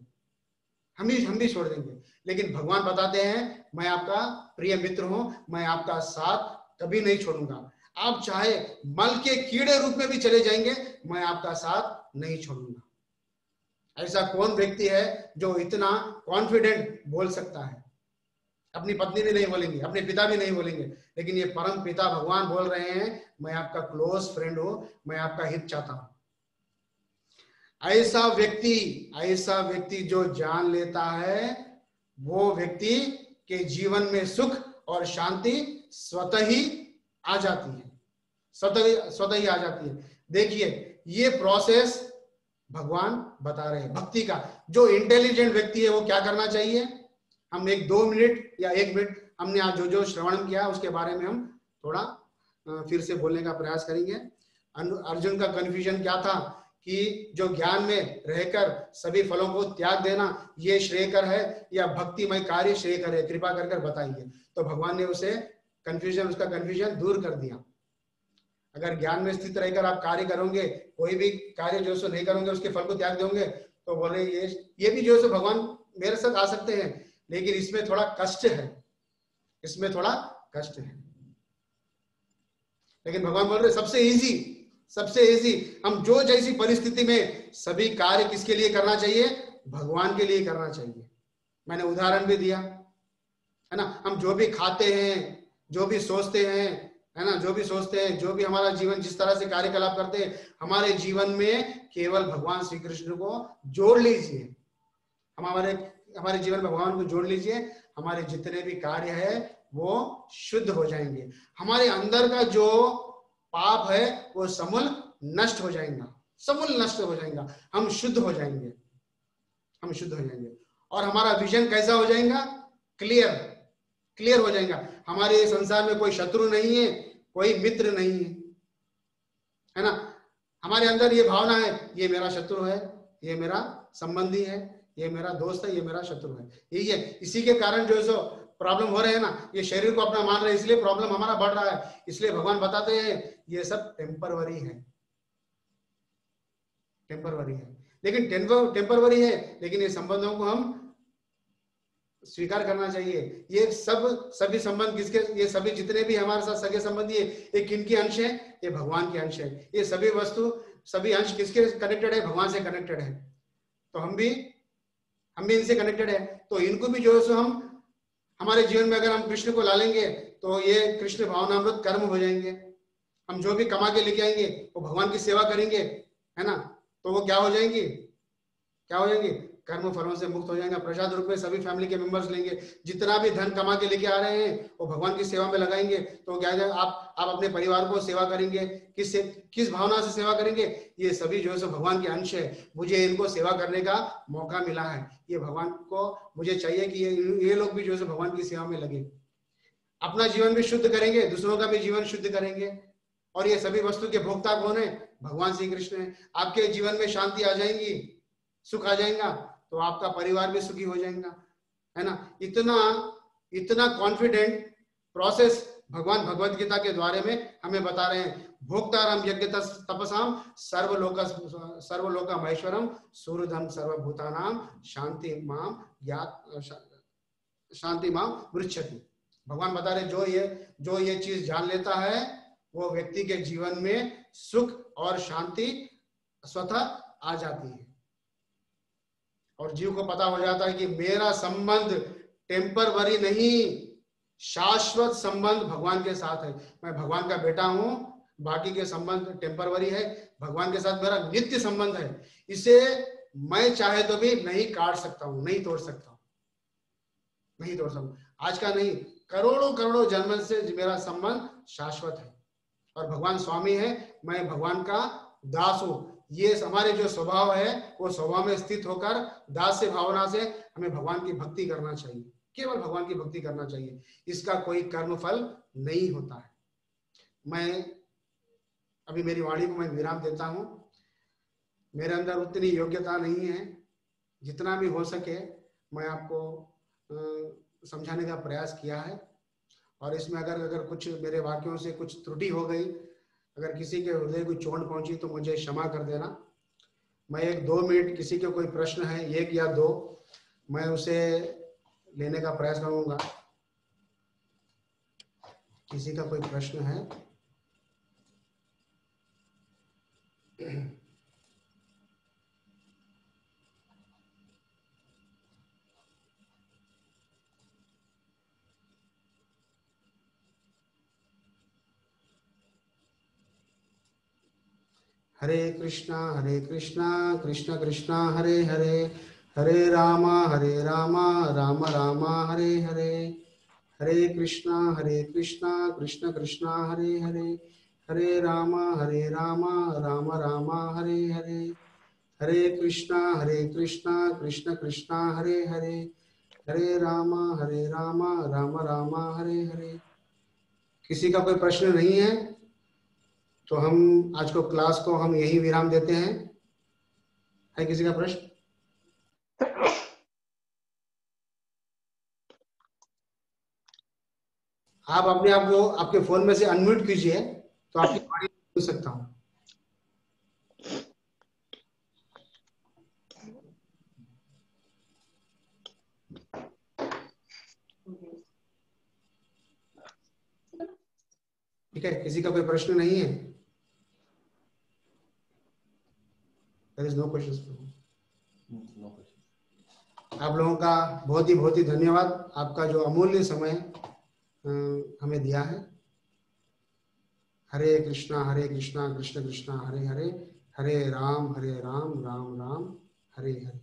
हम भी छोड़ देंगे, लेकिन भगवान बताते हैं, मैं आपका प्रिय मित्र हूं, मैं आपका साथ कभी नहीं छोड़ूंगा। आप चाहे मल के कीड़े रूप में भी चले जाएंगे, मैं आपका साथ नहीं छोड़ूंगा। ऐसा कौन व्यक्ति है जो इतना कॉन्फिडेंट बोल सकता है? अपनी पत्नी भी नहीं बोलेंगे, अपने पिता भी नहीं बोलेंगे, लेकिन ये परम पिता भगवान बोल रहे हैं, मैं आपका क्लोज फ्रेंड हूं, मैं आपका हित चाहता हूं। ऐसा व्यक्ति जो जान लेता है, वो व्यक्ति के जीवन में सुख और शांति स्वतः ही आ जाती है, स्वतः ही आ जाती है। देखिए, ये प्रोसेस भगवान बता रहे हैं भक्ति का। जो इंटेलिजेंट व्यक्ति है वो क्या करना चाहिए? हम एक 2 मिनट या 1 मिनट हमने आज जो जो श्रवण किया उसके बारे में हम थोड़ा फिर से बोलने का प्रयास करेंगे। अर्जुन का कंफ्यूजन क्या था कि जो ज्ञान में रहकर सभी फलों को त्याग देना ये श्रेयकर है या भक्तिमय कार्य श्रेयकर है, कृपा कर बताइए। तो भगवान ने उसका कंफ्यूजन दूर कर दिया। अगर ज्ञान में स्थित रहकर आप कार्य करोगे, कोई भी कार्य जो सो नहीं करोगे, उसके फल को त्याग दोगे, तो बोले ये भी जो सो भगवान मेरे साथ आ सकते हैं, लेकिन इसमें थोड़ा कष्ट है, इसमें थोड़ा कष्ट है। लेकिन भगवान बोल रहे सबसे इजी हम जो जैसी परिस्थिति में सभी कार्य किसके लिए करना चाहिए? भगवान के लिए करना चाहिए। मैंने उदाहरण भी दिया है ना। हम जो भी खाते हैं, जो भी सोचते हैं, है ना, जो भी सोचते हैं, जो भी हमारा जीवन जिस तरह से कार्यकलाप करते हैं, हमारे जीवन में केवल भगवान श्री कृष्ण को जोड़ लीजिए। हमारे जीवन में भगवान को जोड़ लीजिए, हमारे जितने भी कार्य है वो शुद्ध हो जाएंगे। हमारे अंदर का जो पाप है वो समूल नष्ट हो जाएगा, हम शुद्ध हो जाएंगे, और हमारा विजन कैसा हो जाएगा? क्लियर हो जाएगा। हमारे संसार में कोई शत्रु नहीं है, कोई मित्र नहीं है ना। हमारे अंदर ये भावना है, ये मेरा शत्रु है, ये मेरा संबंधी है, ये मेरा दोस्त है, ये मेरा शत्रु है। यही है, इसी के कारण जो है सो प्रॉब्लम हो रहे हैं ना। ये शरीर को अपना मान रहे हैं, इसलिए प्रॉब्लम हमारा बढ़ रहा है। इसलिए भगवान बताते हैं ये सब टेम्परवरी है, लेकिन टेम्परवरी है, लेकिन ये संबंधों को हम स्वीकार करना चाहिए। ये सभी संबंध किसके? ये सभी जितने भी हमारे साथ सगे संबंधी है, ये किनके अंश है? ये भगवान के अंश है। ये सभी वस्तु, सभी अंश किसके कनेक्टेड है? भगवान से कनेक्टेड है। तो हम भी इनसे कनेक्टेड है। तो इनको भी जो है सो हम हमारे जीवन में अगर हम कृष्ण को ला लेंगे तो ये कृष्ण भावनामृत कर्म हो जाएंगे। हम जो भी कमा के लेके आएंगे वो भगवान की सेवा करेंगे, है ना, तो वो क्या हो जाएंगी? कर्म फलों से मुक्त हो जाएगा। प्रसाद रूप में सभी फैमिली के मेंबर्स लेंगे। जितना भी धन कमा के लेके आ रहे हैं वो भगवान की सेवा में लगाएंगे, तो क्या है? आप अपने परिवार को सेवा करेंगे। किस भावना से सेवा करेंगे? ये सभी जो है सो भगवान के अंश है। मुझे इनको सेवा करने का मौका मिला है, ये भगवान को मुझे चाहिए कि ये लोग भी जो है भगवान की सेवा में लगे। अपना जीवन भी शुद्ध करेंगे, दूसरों का भी जीवन शुद्ध करेंगे। और ये सभी वस्तु के भोक्ता कौन है? भगवान श्री कृष्ण है। आपके जीवन में शांति आ जाएंगी, सुख आ जाएगा, तो आपका परिवार भी सुखी हो जाएगा, है ना। इतना कॉन्फिडेंट प्रोसेस भगवान भगवत गीता के द्वारे में हमें बता रहे हैं। भोक्तारम यज्ञ तपसाम सर्वलोक महेश्वरम सूर्यधम सर्वभूतानाम शांति माम पृच्छति। भगवान बता रहे जो ये चीज जान लेता है वो व्यक्ति के जीवन में सुख और शांति स्वतः आ जाती है, और जीव को पता हो जाता है कि मेरा संबंध टेम्परवरी नहीं, शाश्वत संबंध भगवान के साथ है। मैं भगवान का बेटा हूं, बाकी के संबंध टेम्परवरी है। भगवान के साथ मेरा नित्य संबंध है, इसे मैं चाहे तो भी नहीं काट सकता हूं, नहीं तोड़ सकता हूं। आज का नहीं, करोड़ों जन्म से मेरा संबंध शाश्वत है। और भगवान स्वामी है, मैं भगवान का दास हूं। ये हमारे जो स्वभाव है वो स्वभाव में स्थित होकर दास से भावना से हमें भगवान की भक्ति करना चाहिए, केवल भगवान की भक्ति करना चाहिए। इसका कोई कर्म फल नहीं होता है। मैं अभी मेरी वाणी को मैं विराम देता हूं। मेरे अंदर उतनी योग्यता नहीं है, जितना भी हो सके मैं आपको समझाने का प्रयास किया है। और इसमें अगर कुछ मेरे वाक्यों से कुछ त्रुटि हो गई, अगर किसी के हृदय को चोट पहुंची तो मुझे क्षमा कर देना। मैं 1-2 मिनट, किसी के कोई प्रश्न है 1 या 2, मैं उसे लेने का प्रयास करूंगा। किसी का कोई प्रश्न है? हरे कृष्णा कृष्ण कृष्णा हरे हरे, हरे राम राम राम हरे हरे, हरे कृष्णा कृष्ण कृष्णा हरे हरे, हरे राम राम राम हरे हरे, हरे कृष्णा कृष्ण कृष्णा हरे हरे, हरे राम राम राम हरे हरे। किसी का कोई प्रश्न नहीं है तो हम आज को क्लास को हम यही विराम देते हैं। है किसी का प्रश्न? आप अपने आप को आपके फोन में से अनम्यूट कीजिए तो आपकी वाणी सुन सकता हूँ। ठीक है, किसी का कोई प्रश्न नहीं है? There is no questions. आप लोगों का बहुत ही धन्यवाद, आपका जो अमूल्य समय हमें दिया है। हरे कृष्णा कृष्ण कृष्ण हरे हरे, हरे राम राम राम हरे हरे।